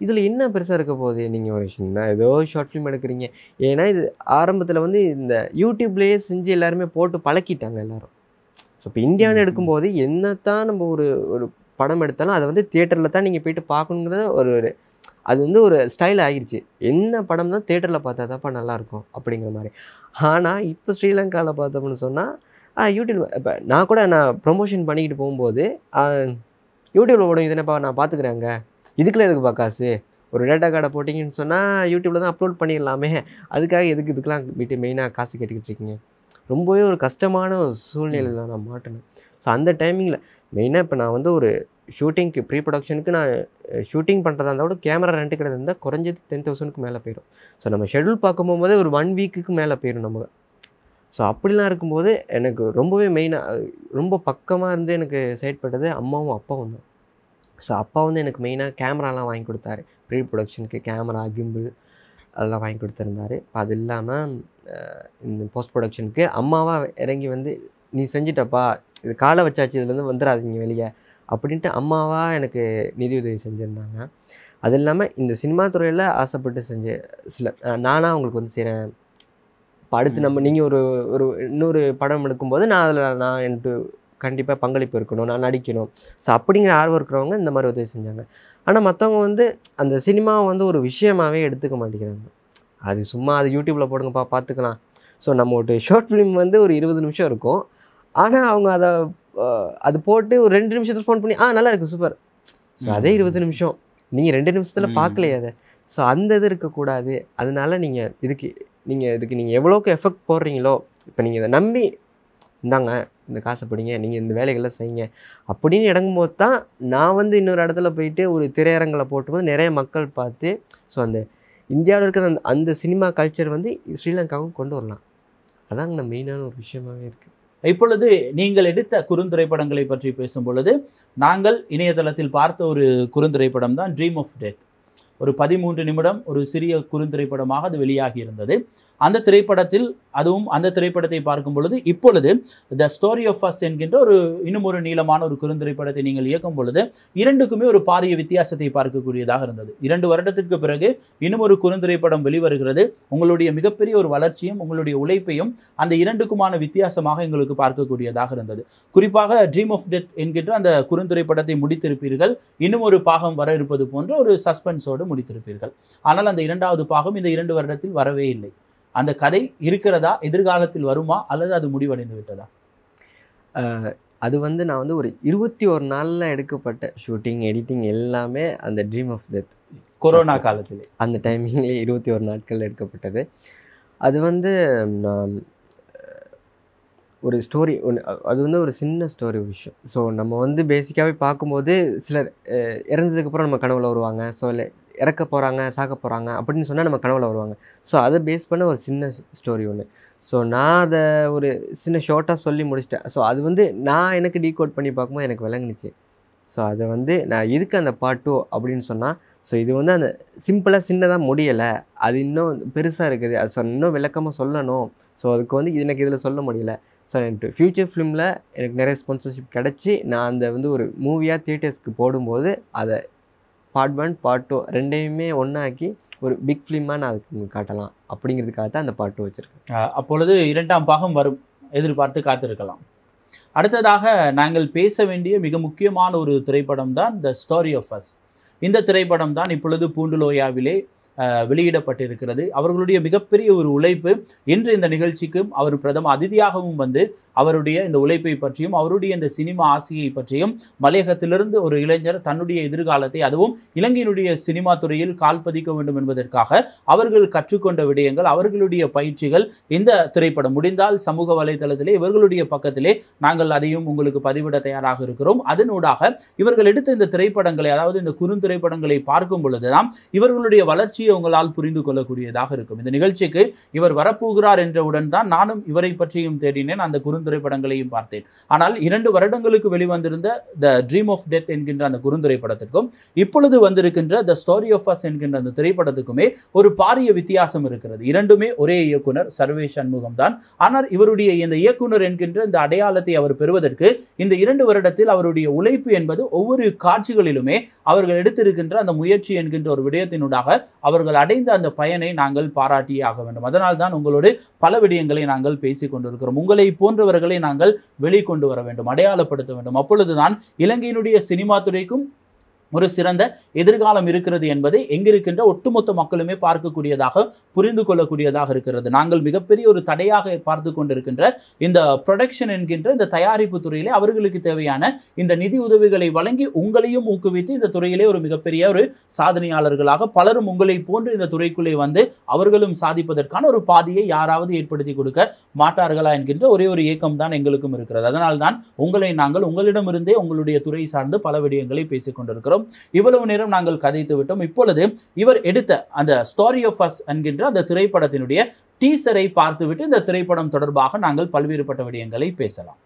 இதில் என்ன பெருசாக இருக்க போகுது, நீங்கள் ஒரு சின்ன ஏதோ ஷார்ட் ஃபிலிம் எடுக்கிறீங்க. ஏன்னா இது ஆரம்பத்தில் இந்த யூடியூப்லேயே செஞ்சு எல்லாருமே போட்டு பழக்கிட்டாங்க எல்லோரும். ஸோ இப்போ இந்தியான்னு எடுக்கும்போது என்ன தான் நம்ம ஒரு படம் எடுத்தாலும் அதை தியேட்டரில் தான் நீங்கள் போய்ட்டு பார்க்கணுங்கிறத அது ஒரு ஸ்டைல் ஆகிடுச்சு. என்ன படம் தான் தியேட்டரில் பார்த்தா தான்ப்பா நல்லாயிருக்கும் அப்படிங்கிற மாதிரி. ஆனால் இப்போ ஸ்ரீலங்காவில் பார்த்தோம்னு சொன்னால் யூடியூப் இப்போ நான் ப்ரொமோஷன் பண்ணிக்கிட்டு போகும்போது யூடியூப்பில் போடும் இதுனப்பா நான் பார்த்துக்குறேங்க, இதுக்குள்ளே எதுக்குப்பா காசு, ஒரு டேட்டா கார்டை போட்டிங்கன்னு சொன்னால் யூடியூப்பில் தான் அப்லோட் பண்ணிடலாமே, அதுக்காக இதுக்கெலாம் போய்ட்டு மெயினாக காசு கேட்டுக்கிட்டு இருக்கீங்க. ரொம்பவே ஒரு கஷ்டமான ஒரு சூழ்நிலையில் நான் மாட்டினேன். ஸோ அந்த டைமிங்கில் மெயினாக இப்போ நான் ஒரு ஷூட்டிங்க்கு ப்ரீ ப்ரொடக்ஷனுக்கு நான் ஷூட்டிங் பண்ணுறதா இருந்தால் கூட கேமரா ரெண்ட் கிடையாது இருந்தால் குறைஞ்சது 10,000க்கு மேலே போயிடும். ஸோ நம்ம ஷெட்யூல் பார்க்கும் போகும்போதே ஒரு 1 வீக்குக்கு மேலே போயிடும் நம்ம. ஸோ அப்படிலாம் இருக்கும்போது எனக்கு ரொம்பவே மெயினாக ரொம்ப பக்கமாக இருந்து எனக்கு செயற்பட்டது அம்மாவும் அப்பாவும் தான். ஸோ அப்பா எனக்கு மெயினாக கேமராலாம் வாங்கி கொடுத்தாரு. ப்ரீ ப்ரொடக்ஷனுக்கு கேமரா, கிம்பிள் அதெல்லாம் வாங்கி கொடுத்துருந்தாரு. அது இல்லாமல் இந்த போஸ்ட் ப்ரொடக்ஷனுக்கு அம்மாவாக இறங்கி நீ செஞ்சிட்டப்பா, இது காலை வச்சாச்சு, இதுலேருந்து வந்துடாதீங்க வெளியே அப்படின்ட்டு அம்மாவாக எனக்கு நிதியுதவி செஞ்சுருந்தாங்க. அது இல்லாமல் இந்த சினிமா துறையில் ஆசைப்பட்டு செஞ்ச சிலர் நானாக அவங்களுக்கு செய்கிறேன். இப்போ அடுத்து நீங்கள் ஒரு இன்னொரு படம் எடுக்கும்போது நான் எனக்கு கண்டிப்பாக பங்களிப்பு இருக்கணும், நான் நடிக்கணும். ஸோ அப்படிங்கிற ஆர்வம் இருக்கிறவங்க இந்த மாதிரி உதவி செஞ்சாங்க. ஆனால் மற்றவங்க அந்த சினிமாவை ஒரு விஷயமாகவே எடுத்துக்க மாட்டேங்கிறாங்க. அது சும்மா அது யூடியூப்பில் போடுங்கப்பா பார்த்துக்கலாம். ஸோ நம்ம ஒரு ஷார்ட் ஃபிலிம் ஒரு 20 நிமிஷம் இருக்கும். ஆனால் அவங்க அதை அது போட்டு ஒரு 2 நிமிஷத்துல ஃபோன் பண்ணி நல்லா இருக்குது சூப்பர். ஸோ அதே 20 நிமிஷம் நீங்கள் 2 நிமிஷத்தில் பார்க்கலையே அதை. ஸோ அந்த இது இருக்கக்கூடாது. அதனால இதுக்கு நீங்கள் எவ்வளோக்கு எஃபெக்ட் போடுறீங்களோ, இப்போ நீங்கள் இதை நம்பி இந்தாங்க இந்த காசை பிடிங்க, நீங்கள் இந்த வேலைகள்லாம் செய்யுங்க அப்படின்னு இடங்கும்போது தான் நான் இன்னொரு இடத்துல போயிட்டு ஒரு திரையரங்களை போட்டும்போது நிறைய மக்கள் பார்த்து ஸோ அந்த இந்தியாவில் இருக்கிற அந்த சினிமா கல்ச்சர் ஸ்ரீலங்காவும் கொண்டு வரலாம். அதாங்க மெயினான ஒரு விஷயமாகவே இருக்குது. இப்பொழுது நீங்கள் எடுத்த குறுந்திரைப்படங்களை பற்றி பேசும் பொழுது நாங்கள் இணையதளத்தில் பார்த்த ஒரு குறுந்திரைப்படம் தான் ட்ரீம் ஆஃப் டெத். ஒரு 13 நிமிடம் ஒரு சிறிய குறுந்திரைப்படமாக அது வெளியாகி இருந்தது. அந்த திரைப்படத்தில் அதுவும் அந்த திரைப்படத்தை பார்க்கும் பொழுது இப்பொழுது த ஸ்டோரி ஆஃப் அஸ் என்கின்ற இன்னும் ஒரு நீளமான ஒரு குறுந்திரைப்படத்தை நீங்கள் இயக்கும் பொழுது இரண்டுக்குமே ஒரு பாரிய வித்தியாசத்தை பார்க்கக்கூடியதாக இருந்தது. 2 வருடத்திற்கு பிறகு இன்னும் ஒரு குறுந்திரைப்படம் வெளிவருகிறது. உங்களுடைய மிகப்பெரிய ஒரு வளர்ச்சியும் உங்களுடைய உழைப்பையும் அந்த இரண்டுக்குமான வித்தியாசமாக எங்களுக்கு பார்க்கக்கூடியதாக இருந்தது. குறிப்பாக ட்ரீம் ஆஃப் டெத் என்கின்ற அந்த குறுந்திரைப்படத்தை முடித்திருப்பீர்கள். இன்னும் ஒரு பாகம் வர இருப்பது போன்ற ஒரு சஸ்பென்ஸோடு முடித்திருப்பீர்கள். ஆனால் அந்த 2வது பாகம் இந்த 2 வருடத்தில் வரவே இல்லை. அந்த கதை இருக்கிறதா, எதிர்காலத்தில் வருமா, அல்லது அது முடிவடைந்து விட்டதா? அது நான் ஒரு 21 நாளில் எடுக்கப்பட்ட ஷூட்டிங், எடிட்டிங் எல்லாமே அந்த ட்ரீம் ஆஃப் டெத் கொரோனா காலத்தில் அந்த டைமிங்லேயே 21 நாட்கள் எடுக்கப்பட்டது. அது நான் ஒரு ஸ்டோரி அது ஒரு சின்ன ஸ்டோரி விஷயம். ஸோ நம்ம பேசிக்காகவே பார்க்கும்போது சிலர் இறந்ததுக்கப்புறம் நம்ம கனவுல வருவாங்க. ஸோ இல்லை இறக்க போகிறாங்க, சாக்க போகிறாங்க அப்படின்னு சொன்னால் நம்ம கனவுல வருவாங்க. ஸோ அதை பேஸ் பண்ண ஒரு சின்ன ஸ்டோரி ஒன்று. ஸோ நான் அதை ஒரு சின்ன ஷார்ட்டாக சொல்லி முடிச்சிட்டேன். ஸோ அது நான் எனக்கு டீகோட் பண்ணி பார்க்கும்போது எனக்கு விளங்குனுச்சு. ஸோ அதை நான் எதுக்கு அந்த பார்ட் 2 அப்படின்னு சொன்னால், ஸோ இது அந்த சிம்பிளாக சின்னதாக முடியலை, அது இன்னும் பெருசாக இருக்குது, அது இன்னும் விளக்கமாக சொல்லணும். ஸோ அதுக்கு எனக்கு இதில் சொல்ல முடியல. ஸோ எனக்கு ஃப்யூச்சர் ஃபிலிமில் எனக்கு நிறைய ஸ்பான்சர்ஷிப் கிடச்சி நான் அந்த ஒரு மூவியாக தியேட்டர்ஸ்க்கு போடும்போது அதை பார்ட் 1 பார்ட் 2 ரெண்டையுமே ஒன்றாக்கி ஒரு பிக் ஃபிலிமாக நான் அதுக்கு காட்டலாம் அப்படிங்கிறதுக்காக தான் அந்த பார்ட் 2 வச்சுருக்கேன். அப்பொழுது 2ஆம் பாகம் வரும், எதிர்பார்த்து காத்திருக்கலாம். அடுத்ததாக நாங்கள் பேச வேண்டிய மிக முக்கியமான ஒரு திரைப்படம் தான் த ஸ்டோரி ஆஃப் அஸ். இந்த திரைப்படம் தான் இப்பொழுது பூண்டுலோயாவிலே வெளியிடப்பட்டிருக்கிறது. அவர்களுடைய மிகப்பெரிய ஒரு உழைப்பு. இன்று இந்த நிகழ்ச்சிக்கும் அவர் பிரதம அதிதியாகவும் அவருடைய இந்த உழைப்பை பற்றியும் அவருடைய இந்த சினிமா ஆசையை பற்றியும் மலையகத்திலிருந்து ஒரு இளைஞர் தன்னுடைய எதிர்காலத்தை அதுவும் இலங்கையினுடைய சினிமா துறையில் கால் பதிக்க வேண்டும் என்பதற்காக அவர்கள் கற்றுக்கொண்ட விடயங்கள், அவர்களுடைய பயிற்சிகள் இந்த திரைப்படம் முடிந்தால் சமூக வலைதளத்திலே இவர்களுடைய பக்கத்திலே நாங்கள் அதையும் உங்களுக்கு பதிவிட தயாராக இருக்கிறோம். அதனூடாக இவர்கள் எடுத்த இந்த திரைப்படங்களை, அதாவது இந்த குறுந்திரைப்படங்களை பார்க்கும் பொழுதுதான் இவர்களுடைய வளர்ச்சியை உங்களால் புரிந்து கொள்ளக்கூடியதாக இருக்கும். இந்த நிகழ்ச்சிக்கு இவர் வரப்போகிறார் என்றவுடன் தான் நானும் இவரை பற்றியும் தேடினேன், அந்த குறுந்திரைப்படங்களையும் பார்த்தேன். ஆனால் 2 வருடங்களுக்கு வெளிவந்திருந்த த ட்ரீம் ஆஃப் டெத் என்கின்ற அந்த குறுந்திரைப்படத்திற்கும் இப்பொழுது வந்திருக்கின்ற த ஸ்டோரி ஆஃப் அஸ் என்கின்ற அந்த திரைப்படத்துக்குமே ஒரு பாரிய வித்தியாசம் இருக்கிறது. இரண்டுமே ஒரே இயக்குனர் சர்வேஷ் சண்முகம் தான். ஆனால் இவருடைய இந்த இயக்குனர் என்கின்ற இந்த அடையாளத்தை அவர் பெறுவதற்கு இந்த 2 வருடத்தில் அவருடைய உழைப்பு என்பது ஒவ்வொரு காட்சிகளிலுமே அவர்கள் எடுத்திருக்கின்ற அந்த முயற்சி என்கின்ற ஒரு விடயத்தினூடாக அவர்கள் அடைந்த அந்த பயனை நாங்கள் பாராட்டியே ஆக வேண்டும். அதனால் தான் உங்களோடு பல விடயங்களை நாங்கள் பேசிக் கொண்டிருக்கிறோம். உங்களை போன்றவர்களை நாங்கள் வெளிக்கொண்டு வர வேண்டும், அடையாளப்படுத்த வேண்டும். அப்பொழுதுதான் இலங்கையினுடைய சினிமா துறைக்கும் ஒரு சிறந்த எதிர்காலம் இருக்கிறது என்பதை எங்கிருக்கின்ற ஒட்டுமொத்த மக்களுமே பார்க்கக்கூடியதாக புரிந்து கொள்ளக்கூடியதாக இருக்கிறது. நாங்கள் மிகப்பெரிய ஒரு தடையாக பார்த்து கொண்டிருக்கின்ற இந்த ப்ரொடக்ஷன் என்கின்ற இந்த தயாரிப்பு துறையிலே அவர்களுக்கு தேவையான இந்த நிதி உதவிகளை வழங்கி உங்களையும் ஊக்குவித்து இந்த துறையிலே ஒரு மிகப்பெரிய ஒரு சாதனையாளர்களாக பலரும் உங்களை போன்று இந்த துறைக்குள்ளே அவர்களும் சாதிப்பதற்கான ஒரு பாதையை யாராவது ஏற்படுத்தி கொடுக்க மாட்டார்களா என்கின்ற ஒரே ஒரு ஏக்கம் தான் எங்களுக்கும் இருக்கிறது. அதனால்தான் உங்களை நாங்கள் உங்களிடமிருந்தே உங்களுடைய துறை சார்ந்து பல விடயங்களை பேசிக் கொண்டிருக்கிறோம். இவ்வளவு நேரம் நாங்கள் கதைத்து விட்டோம். இப்பொழுது இவர் எடுத்த அந்த ஸ்டோரி ஆஃப் அஸ் என்கின்ற அந்த திரைப்படத்தினுடைய டீசரை பார்த்துவிட்டு இந்த திரைப்படம் தொடர்பாக நாங்கள் பல்வேறுபட்ட விடயங்களை பேசலாம்.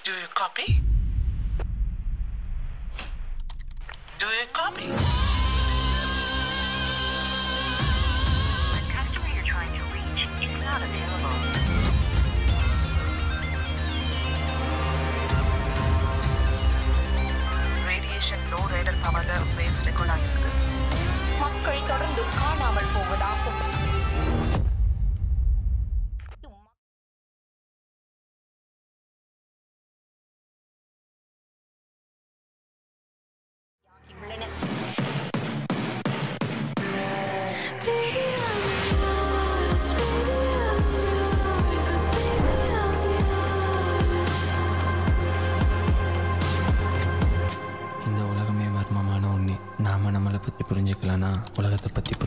Do you copy? Do you copy?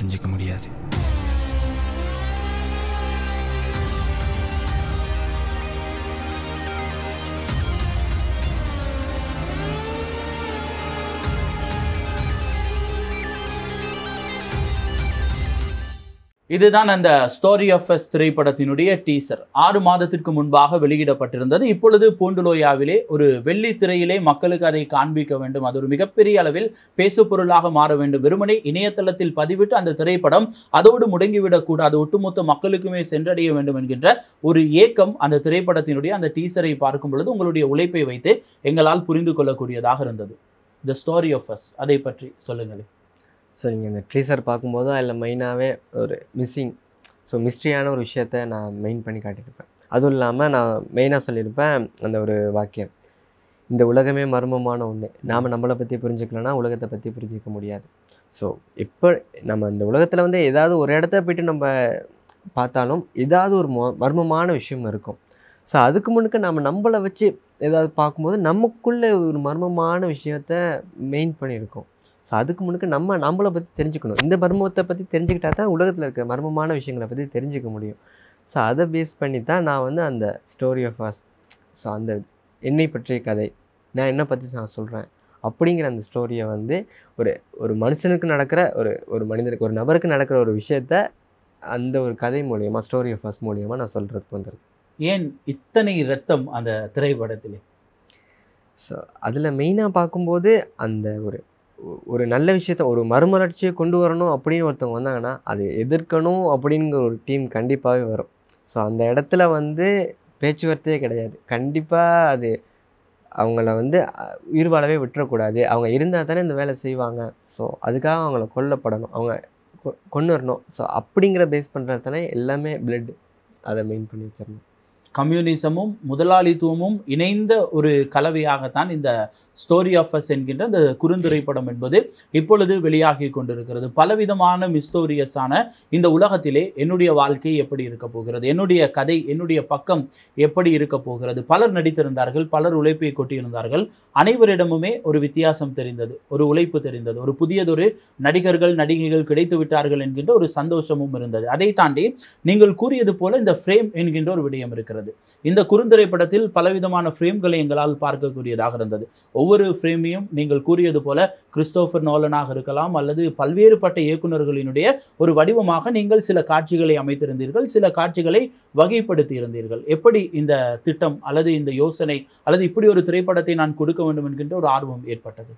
புரிஞ்சிக்க முடியாது. இதுதான் அந்த ஸ்டோரி ஆஃப் அஸ் திரைப்படத்தினுடைய டீசர் 6 மாதத்திற்கு முன்பாக வெளியிடப்பட்டிருந்தது. இப்பொழுது பூண்டுலோயாவிலே ஒரு வெள்ளி திரையிலே மக்களுக்கு அதை காண்பிக்க வேண்டும், அது ஒரு மிகப்பெரிய அளவில் பேசுபொருளாக மாற வேண்டும். வெறுமனே இணையதளத்தில் பதிவிட்டு அந்த திரைப்படம் அதோடு முடங்கிவிடக்கூடாது, ஒட்டுமொத்த மக்களுக்குமே சென்றடைய வேண்டும் என்கின்ற ஒரு ஏக்கம் அந்த திரைப்படத்தினுடைய அந்த டீசரை பார்க்கும் பொழுது உங்களுடைய உழைப்பை வைத்து எங்களால் புரிந்து கொள்ளக்கூடியதாக இருந்தது. த ஸ்டோரி ஆஃப் அஸ், அதை பற்றி சொல்லுங்களேன். ஸோ நீங்கள் இந்த ட்ரீசர் பார்க்கும்போது அதில் மெயினாகவே ஒரு மிஸ்ட்ரியான ஒரு விஷயத்த நான் மெயின் பண்ணி காட்டியிருப்பேன். அதுவும் இல்லாமல் நான் மெயினாக சொல்லியிருப்பேன் அந்த ஒரு வாக்கியம், இந்த உலகமே மர்மமான ஒன்று, நாம் நம்மளை பற்றி புரிஞ்சுக்கலன்னா உலகத்தை பற்றி புரிஞ்சிக்க முடியாது. ஸோ இப்போ நம்ம இந்த உலகத்தில் வந்து ஏதாவது ஒரு இடத்த போய்ட்டு நம்ம பார்த்தாலும் ஏதாவது ஒரு மர்மமான விஷயம் இருக்கும். ஸோ அதுக்கு முன்னுக்கு நம்மளை வச்சு ஏதாவது பார்க்கும்போது நமக்குள்ளே ஒரு மர்மமான விஷயத்த மெயின் பண்ணியிருக்கோம். ஸோ அதுக்கு முன்னுக்கு நம்மளை பற்றி தெரிஞ்சுக்கணும். இந்த மர்மத்தை பற்றி தெரிஞ்சுக்கிட்டா தான் உலகத்தில் இருக்கிற மர்மமான விஷயங்களை பற்றி தெரிஞ்சுக்க முடியும். ஸோ அதை பேஸ் பண்ணி தான் நான் வந்து அந்த ஸ்டோரி ஆஃப் அஸ், ஸோ அந்த என்னை பற்றிய கதை, நான் என்னை பற்றி நான் சொல்கிறேன் அப்படிங்கிற அந்த ஸ்டோரியை வந்து ஒரு மனுஷனுக்கு நடக்கிற ஒரு மனிதனுக்கு ஒரு நபருக்கு நடக்கிற ஒரு விஷயத்த அந்த ஒரு கதை மூலயமா ஸ்டோரி ஆஃப் அஸ் மூலயமா நான் சொல்கிறதுக்கு வந்திருக்கேன். ஏன் இத்தனை ரத்தம் அந்த திரைப்படத்திலே? ஸோ அதில் மெயினாக பார்க்கும்போது அந்த ஒரு நல்ல விஷயத்த ஒரு மறுமலர்ச்சியை கொண்டு வரணும் அப்படின்னு ஒருத்தவங்க வந்தாங்கன்னா அது எதிர்க்கணும் அப்படிங்கிற ஒரு டீம் கண்டிப்பாகவே வரும். ஸோ அந்த இடத்துல வந்து பேச்சுவார்த்தையே கிடையாது. கண்டிப்பாக அது அவங்கள வந்து உயிர் வாழவே விட்டுறக்கூடாது. அவங்க இருந்தால் தானே இந்த வேலை செய்வாங்க. ஸோ அதுக்காக அவங்கள கொல்லப்படணும், அவங்க கொண்டு வரணும். ஸோ அப்படிங்கிற பேஸ் பண்ணுறது தானே எல்லாமே பிளட், அதை மெயின் பண்ணி வச்சிடணும். கம்யூனிசமும் முதலாளித்துவமும் இணைந்த ஒரு கலவையாகத்தான் இந்த ஸ்டோரி ஆஃப் அஸ் என்கின்ற இந்த குறுந்திரைப்படம் என்பது இப்பொழுது வெளியாகி கொண்டிருக்கிறது. பலவிதமான மிஸ்டோரியஸான இந்த உலகத்திலே என்னுடைய வாழ்க்கை எப்படி இருக்க போகிறது, என்னுடைய கதை, என்னுடைய பக்கம் எப்படி இருக்க போகிறது. பலர் நடித்திருந்தார்கள், பலர் உழைப்பை கொட்டியிருந்தார்கள். அனைவரிடமுமே ஒரு வித்தியாசம் தெரிந்தது, ஒரு உழைப்பு தெரிந்தது, ஒரு புதியதொரு நடிகர்கள் நடிகைகள் கிடைத்து விட்டார்கள் என்கின்ற ஒரு சந்தோஷமும் இருந்தது. அதை தாண்டி நீங்கள் கூறியது போல இந்த ஃப்ரேம் என்கின்ற ஒரு விடயம் இருக்கிறது. இந்த குறுந்திரைப்படத்தில் பலவிதமான ஃப்ரேம்களை எங்களால் பார்க்கக்கூடியதாக இருந்தது. ஒவ்வொரு ஃப்ரேமையும் நீங்கள் கூறியது போல கிறிஸ்டோபர் நோலனாக இருக்கலாம் அல்லது பல்வேறுபட்ட இயக்குநர்களினுடைய ஒரு வடிவமாக நீங்கள் சில காட்சிகளை அமைத்திருந்தீர்கள், சில காட்சிகளை வகைப்படுத்தி இருந்தீர்கள். எப்படி இந்த திட்டம் அல்லது இந்த யோசனை அல்லது இப்படி ஒரு திரைப்படத்தை நான் கொடுக்க வேண்டும் என்கின்ற ஒரு ஆர்வம் ஏற்பட்டது?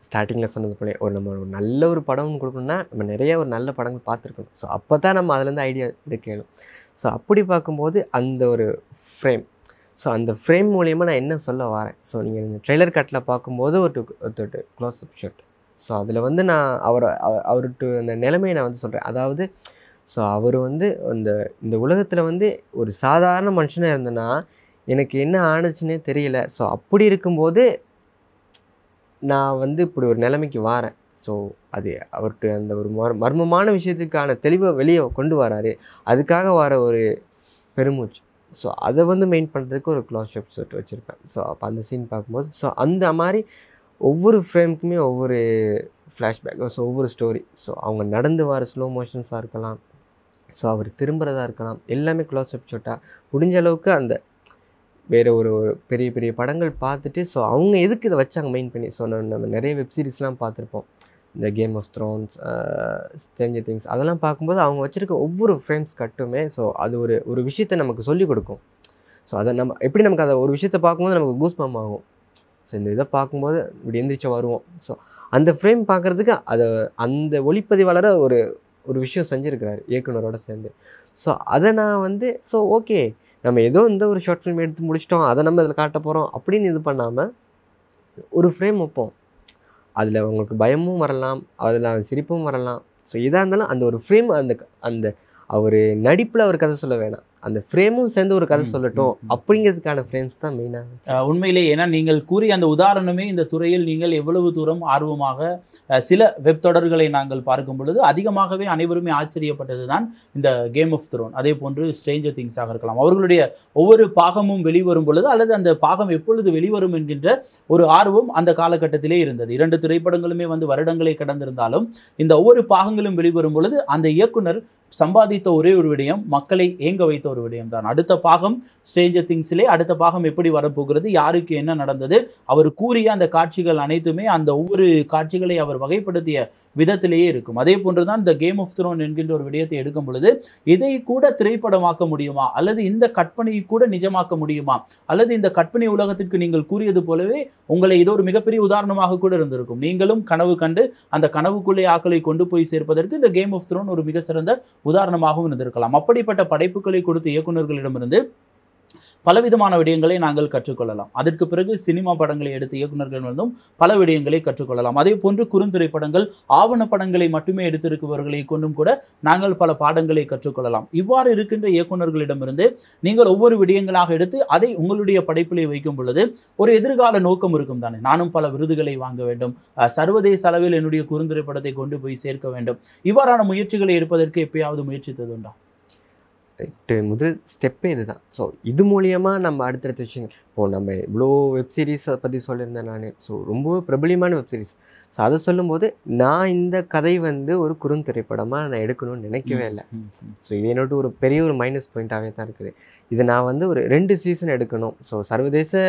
ஸ்டார்டிங்கில் சொன்னது போல நம்ம ஒரு நல்ல ஒரு படம் கொடுக்கணும்னா நம்ம நிறைய ஒரு நல்ல படங்கள் பார்த்துருக்கணும். ஸோ அப்போ தான் நம்ம அதுலேருந்து ஐடியா எடுக்கணும். ஸோ அப்படி பார்க்கும்போது அந்த ஒரு ஃப்ரேம், ஸோ அந்த ஃப்ரேம் மூலயமா நான் என்ன சொல்ல வரேன். ஸோ நீங்கள் இந்த ட்ரெய்லர் கட்டில் பார்க்கும்போது ஒரு க்ளோஸ் அப் ஷாட், ஸோ அதில் வந்து நான் அவர்கிட்ட அந்த நிலைமையை நான் வந்து சொல்கிறேன். அதாவது ஸோ அவர் வந்து இந்த உலகத்தில் வந்து ஒரு சாதாரண மனுஷனாக இருந்தேன்னா எனக்கு என்ன ஆணுச்சுன்னே தெரியல. ஸோ அப்படி இருக்கும்போது நான் வந்து இப்படி ஒரு நிலைமைக்கு வரேன். ஸோ அது அவர்கிட்ட அந்த ஒரு மர்மமான விஷயத்துக்கான தெளிவை வெளியே கொண்டு வராரு, அதுக்காக வர ஒரு பெருமூச்சு. ஸோ அதை வந்து மெயின் பண்ணுறதுக்கு ஒரு க்ளோஸ் அப் ஷாட் வச்சுருப்பேன். ஸோ அப்போ அந்த சீன் பார்க்கும்போது ஸோ அந்த மாதிரி ஒவ்வொரு ஃப்ரேமுக்குமே ஒவ்வொரு ஃப்ளாஷ்பேக், ஸோ ஒவ்வொரு ஸ்டோரி, ஸோ அவங்க நடந்து வர ஸ்லோ மோஷன்ஸாக இருக்கலாம், ஸோ அவர் திரும்புகிறதா இருக்கலாம், எல்லாமே க்ளோஸ் அப் ஷாட்டாக முடிஞ்ச அளவுக்கு அந்த வேறு ஒரு பெரிய பெரிய படங்கள் பார்த்துட்டு ஸோ அவங்க எதுக்கு இதை வச்சாங்க மெயின் பண்ணி. ஸோ நம்ம நிறைய வெப்சீரிஸ்லாம் பார்த்துருப்போம், இந்த Game of Thrones, Stranger Things, அதெல்லாம் பார்க்கும்போது அவங்க வச்சுருக்க ஒவ்வொரு ஃப்ரேம்ஸ் கட்டுமே ஸோ அது ஒரு விஷயத்தை நமக்கு சொல்லிக் கொடுக்கும். ஸோ அதை நம்ம எப்படி நமக்கு அதை ஒரு விஷயத்தை பார்க்கும்போது நமக்கு கூஸ்பம் ஆகும். ஸோ இந்த இதை பார்க்கும்போது இப்படி எந்திரிச்சு வருவோம். ஸோ அந்த ஃப்ரேம் பார்க்குறதுக்கு அந்த ஒளிப்பதிவாளரை ஒரு விஷயம் செஞ்சுருக்கிறாரு இயக்குனரோட சேர்ந்து. ஸோ அதை நான் வந்து ஸோ ஓகே நம்ம ஏதோ இந்த ஒரு ஷார்ட் ஃபிலிம் எடுத்து முடிச்சிட்டோம், அதை நம்ம இதில் காட்ட போகிறோம் அப்படின்னு இது பண்ணாமல் ஒரு ஃப்ரேம் வைப்போம். அதில் உங்களுக்கு பயமும் வரலாம், அதில் சிரிப்பும் வரலாம். ஸோ எதாக இருந்தாலும் அந்த ஒரு ஃப்ரேம் அந்த அவர் நடிப்பில் அவர் கதை சொல்ல வேணாம், அந்த ஃப்ரேமும் சேர்ந்து ஒரு கதை சொல்லட்டும் அப்படிங்கிறதுக்கான ஃப்ரேம்ஸ் தான் மெயினாக. உண்மையிலே ஏன்னா நீங்கள் கூறிய அந்த உதாரணமே இந்த துறையில் நீங்கள் எவ்வளவு தூரம் ஆர்வமாக சில வெப் தொடர்களை நாங்கள் பார்க்கும் பொழுது அதிகமாகவே அனைவருமே ஆச்சரியப்பட்டது தான் இந்த கேம் ஆஃப் த்ரோன், அதே போன்று ஸ்ட்ரேஞ்சர் திங்ஸாக இருக்கலாம். அவர்களுடைய ஒவ்வொரு பாகமும் வெளிவரும் பொழுது அல்லது அந்த பாகம் எப்பொழுது வெளிவரும் என்கின்ற ஒரு ஆர்வம் அந்த காலகட்டத்திலே இருந்தது. 2 திரைப்படங்களுமே வந்து வருடங்களை கடந்திருந்தாலும் இந்த ஒவ்வொரு பாகங்களும் வெளிவரும் பொழுது அந்த இயக்குனர் சம்பாதித்த ஒரே ஒரு விடயம், மக்களை ஏங்க வைத்த ஒரு விடயம் தான். அடுத்த பாகம் ஸ்ட்ரேஞ்சர் திங்ஸிலே அடுத்த பாகம் எப்படி வரப்போகிறது, யாருக்கு என்ன நடந்தது, அவர் கூறிய அந்த காட்சிகள் அனைத்துமே அந்த ஒவ்வொரு காட்சிகளை அவர் வகைப்படுத்திய விதத்திலேயே இருக்கும். அதே போன்றுதான் இந்த கேம் ஆஃப் த்ரோன் என்கின்ற ஒரு விடயத்தை எடுக்கும் பொழுது இதை கூட திரைப்படமாக்க முடியுமா, அல்லது இந்த கற்பனையை கூட நிஜமாக்க முடியுமா, அல்லது இந்த கற்பனை உலகத்திற்கு நீங்கள் கூறியது போலவே உங்களை இது ஒரு மிகப்பெரிய உதாரணமாக கூட இருந்திருக்கும். நீங்களும் கனவு கண்டு அந்த கனவுக்குள்ளே ஆக்களை கொண்டு போய் சேர்ப்பதற்கு இந்த கேம் ஆஃப் த்ரோன் ஒரு மிக சிறந்த உதாரணமாகவும் இருந்திருக்கலாம். அப்படிப்பட்ட படைப்புகளை கொடுத்த இயக்குநர்களிடமிருந்து பலவிதமான விடயங்களை நாங்கள் கற்றுக்கொள்ளலாம். அதற்கு பிறகு சினிமா படங்களை எடுத்த இயக்குநர்களிடமிருந்தும் பல விடயங்களை கற்றுக்கொள்ளலாம். அதே போன்று குறுந்திரைப்படங்கள், ஆவண படங்களை மட்டுமே எடுத்திருப்பவர்களை கொண்டும் கூட நாங்கள் பல பாடங்களை கற்றுக்கொள்ளலாம். இவ்வாறு இருக்கின்ற இயக்குநர்களிடமிருந்து நீங்கள் ஒவ்வொரு விடயங்களாக எடுத்து அதை உங்களுடைய படைப்பிலே வைக்கும் பொழுது ஒரு எதிர்கால நோக்கம் இருக்கும் தானே. நானும் பல விருதுகளை வாங்க வேண்டும், சர்வதேச அளவில் என்னுடைய குறுந்திரைப்படத்தை கொண்டு போய் சேர்க்க வேண்டும், இவ்வாறான முயற்சிகளை எடுப்பதற்கு எப்பயாவது முயற்சித்ததுண்டா? முதல் ஸ்டெப்பே இதுதான். ஸோ இது மூலியமாக நம்ம அடுத்தடுத்த விஷயங்கள், இப்போது நம்ம இவ்வளோ வெப்சீரிஸை பற்றி சொல்லியிருந்தேன் நான். ஸோ ரொம்பவே பிரபலியமான வெப்சீரிஸ். ஸோ அதை சொல்லும்போது நான் இந்த கதை வந்து ஒரு குறுந்திரைப்படமாக நான் எடுக்கணும்னு நினைக்கவே இல்லை. ஸோ இது என்னோட ஒரு பெரிய ஒரு மைனஸ் பாயிண்ட்டாகவே தான் இருக்குது. இது நான் வந்து ஒரு 2 சீசன் எடுக்கணும். ஸோ சர்வதேச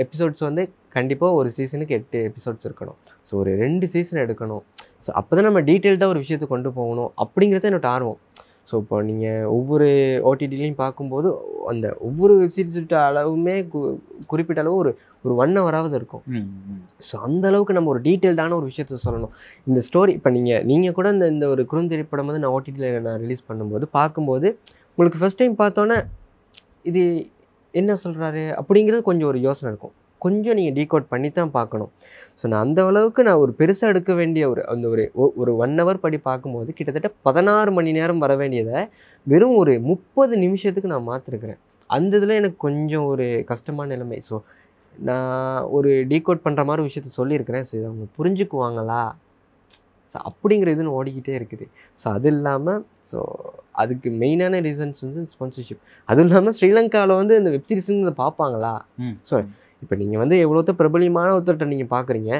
எபிசோட்ஸ் வந்து கண்டிப்பாக ஒரு சீசனுக்கு 8 எபிசோட்ஸ் இருக்கணும். ஸோ ஒரு 2 சீசன் எடுக்கணும். ஸோ அப்போ தான் நம்ம டீட்டெயில்டாக ஒரு விஷயத்தை கொண்டு போகணும் அப்படிங்கிறது என்னோட ஆர்வம். ஸோ இப்போ நீங்கள் ஒவ்வொரு ஓடிடிலையும் பார்க்கும்போது அந்த ஒவ்வொரு வெப்சீரிஸோட அளவுமே குறிப்பிட்ட அளவு ஒரு 1 ஹவராவது இருக்கும். ஸோ அந்த அளவுக்கு நம்ம ஒரு டீட்டெயில்டான ஒரு விஷயத்த சொல்லணும். இந்த ஸ்டோரி இப்போ நீங்கள் கூட இந்த ஒரு குறுந்திரைப்படம் வந்து நான் ஓடிடியில் நான் ரிலீஸ் பண்ணும்போது பார்க்கும்போது உங்களுக்கு ஃபஸ்ட் டைம் பார்த்தோன்னே இது என்ன சொல்கிறாரு அப்படிங்கிறது கொஞ்சம் ஒரு யோசனை இருக்கும். கொஞ்சம் நீங்கள் டீகோட் பண்ணி தான் பார்க்கணும். ஸோ நான் அந்த அளவுக்கு நான் ஒரு பெருசாக எடுக்க வேண்டிய ஒரு 1 ஹவர் படி பார்க்கும்போது கிட்டத்தட்ட 16 மணி நேரம் வர வேண்டியதை வெறும் ஒரு 30 நிமிஷத்துக்கு நான் மாற்றிருக்கிறேன். அந்த இதில் எனக்கு கொஞ்சம் ஒரு கஷ்டமான நிலைமை. ஸோ நான் ஒரு டீகோட் பண்ணுற மாதிரி விஷயத்த சொல்லியிருக்கிறேன். ஸோ இதை அவங்க புரிஞ்சுக்குவாங்களா, ஸோ அப்படிங்கிற இதுன்னு ஓடிக்கிட்டே இருக்குது. ஸோ அது இல்லாமல் ஸோ அதுக்கு மெயினான ரீசன்ஸ் வந்து ஸ்பான்சர்ஷிப். அதுவும் இல்லாமல் ஸ்ரீலங்காவில் வந்து இந்த வெப்சீரிஸுங்க பார்ப்பாங்களா. ஸோ இப்போ நீங்கள் வந்து எவ்வளோத்த பிரபலியமான ஒருத்தர்கிட்ட நீங்கள் பார்க்குறீங்க.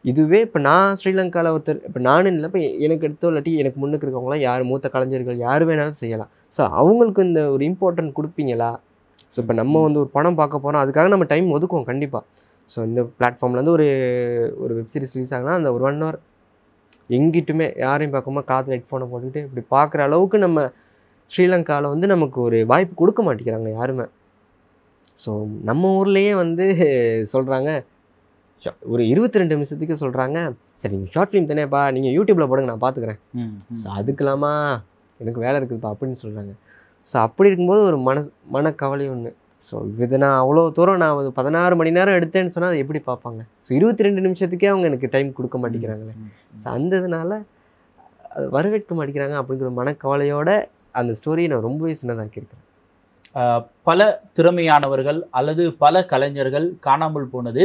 இதுவே இப்போ நான் ஸ்ரீலங்காவில் ஒருத்தர், இப்போ நானும் இல்லை, இப்போ எனக்கு எடுத்தோ இல்லாட்டி எனக்கு முன்னுக்கு இருக்கவங்களாம் யார் மூத்த கலைஞர்கள் யார் வேணாலும் செய்யலாம். ஸோ அவங்களுக்கு இந்த ஒரு இம்பார்ட்டன்ட் கொடுப்பீங்களா? ஸோ இப்போ நம்ம வந்து ஒரு படம் பார்க்க போகிறோம், அதுக்காக நம்ம டைம் ஒதுக்குவோம் கண்டிப்பாக. ஸோ இந்த பிளாட்ஃபார்ம்லேருந்து ஒரு வெப்சீரிஸ் ரிலீஸ் ஆகுனா அந்த ஒரு 1 ஹவர் எங்கிட்டுமே யாரையும் பார்க்காம காதில் ஹெட்ஃபோனை போட்டுக்கிட்டு இப்படி பார்க்குற அளவுக்கு நம்ம ஸ்ரீலங்காவில் வந்து நமக்கு ஒரு வாய்ப்பு கொடுக்க மாட்டேங்கிறாங்க யாருமே. ஸோ நம்ம ஊர்லேயே வந்து சொல்கிறாங்க, ஒரு 22 நிமிஷத்துக்கு சொல்கிறாங்க, சரி நீங்கள் ஷார்ட் ஃபிலிம் தானேப்பா, நீங்கள் யூடியூப்பில் போடுங்க நான் பார்த்துக்குறேன். ஸோ அதுக்கெல்லாமா எனக்கு வேலை இருக்குதுப்பா அப்படின்னு சொல்கிறாங்க. ஸோ அப்படி இருக்கும்போது ஒரு மனக்கவலை ஒன்று. ஸோ இதை நான் அவ்வளோ தூரம் நான் 16 மணி நேரம் எடுத்தேன்னு சொன்னால் அதை எப்படி பார்ப்பாங்க? ஸோ 22 நிமிஷத்துக்கே அவங்க எனக்கு டைம் கொடுக்க மாட்டேங்கிறாங்களே. ஸோ அந்த இதனால் அது வரவேற்க மாட்டேங்கிறாங்க அப்படிங்கிற மனக்கவலையோட அந்த ஸ்டோரியை நான் ரொம்பவே சின்னதாக்கியிருக்கேன். பல திறமையானவர்கள் அல்லது பல கலைஞர்கள் காணாமல் போனது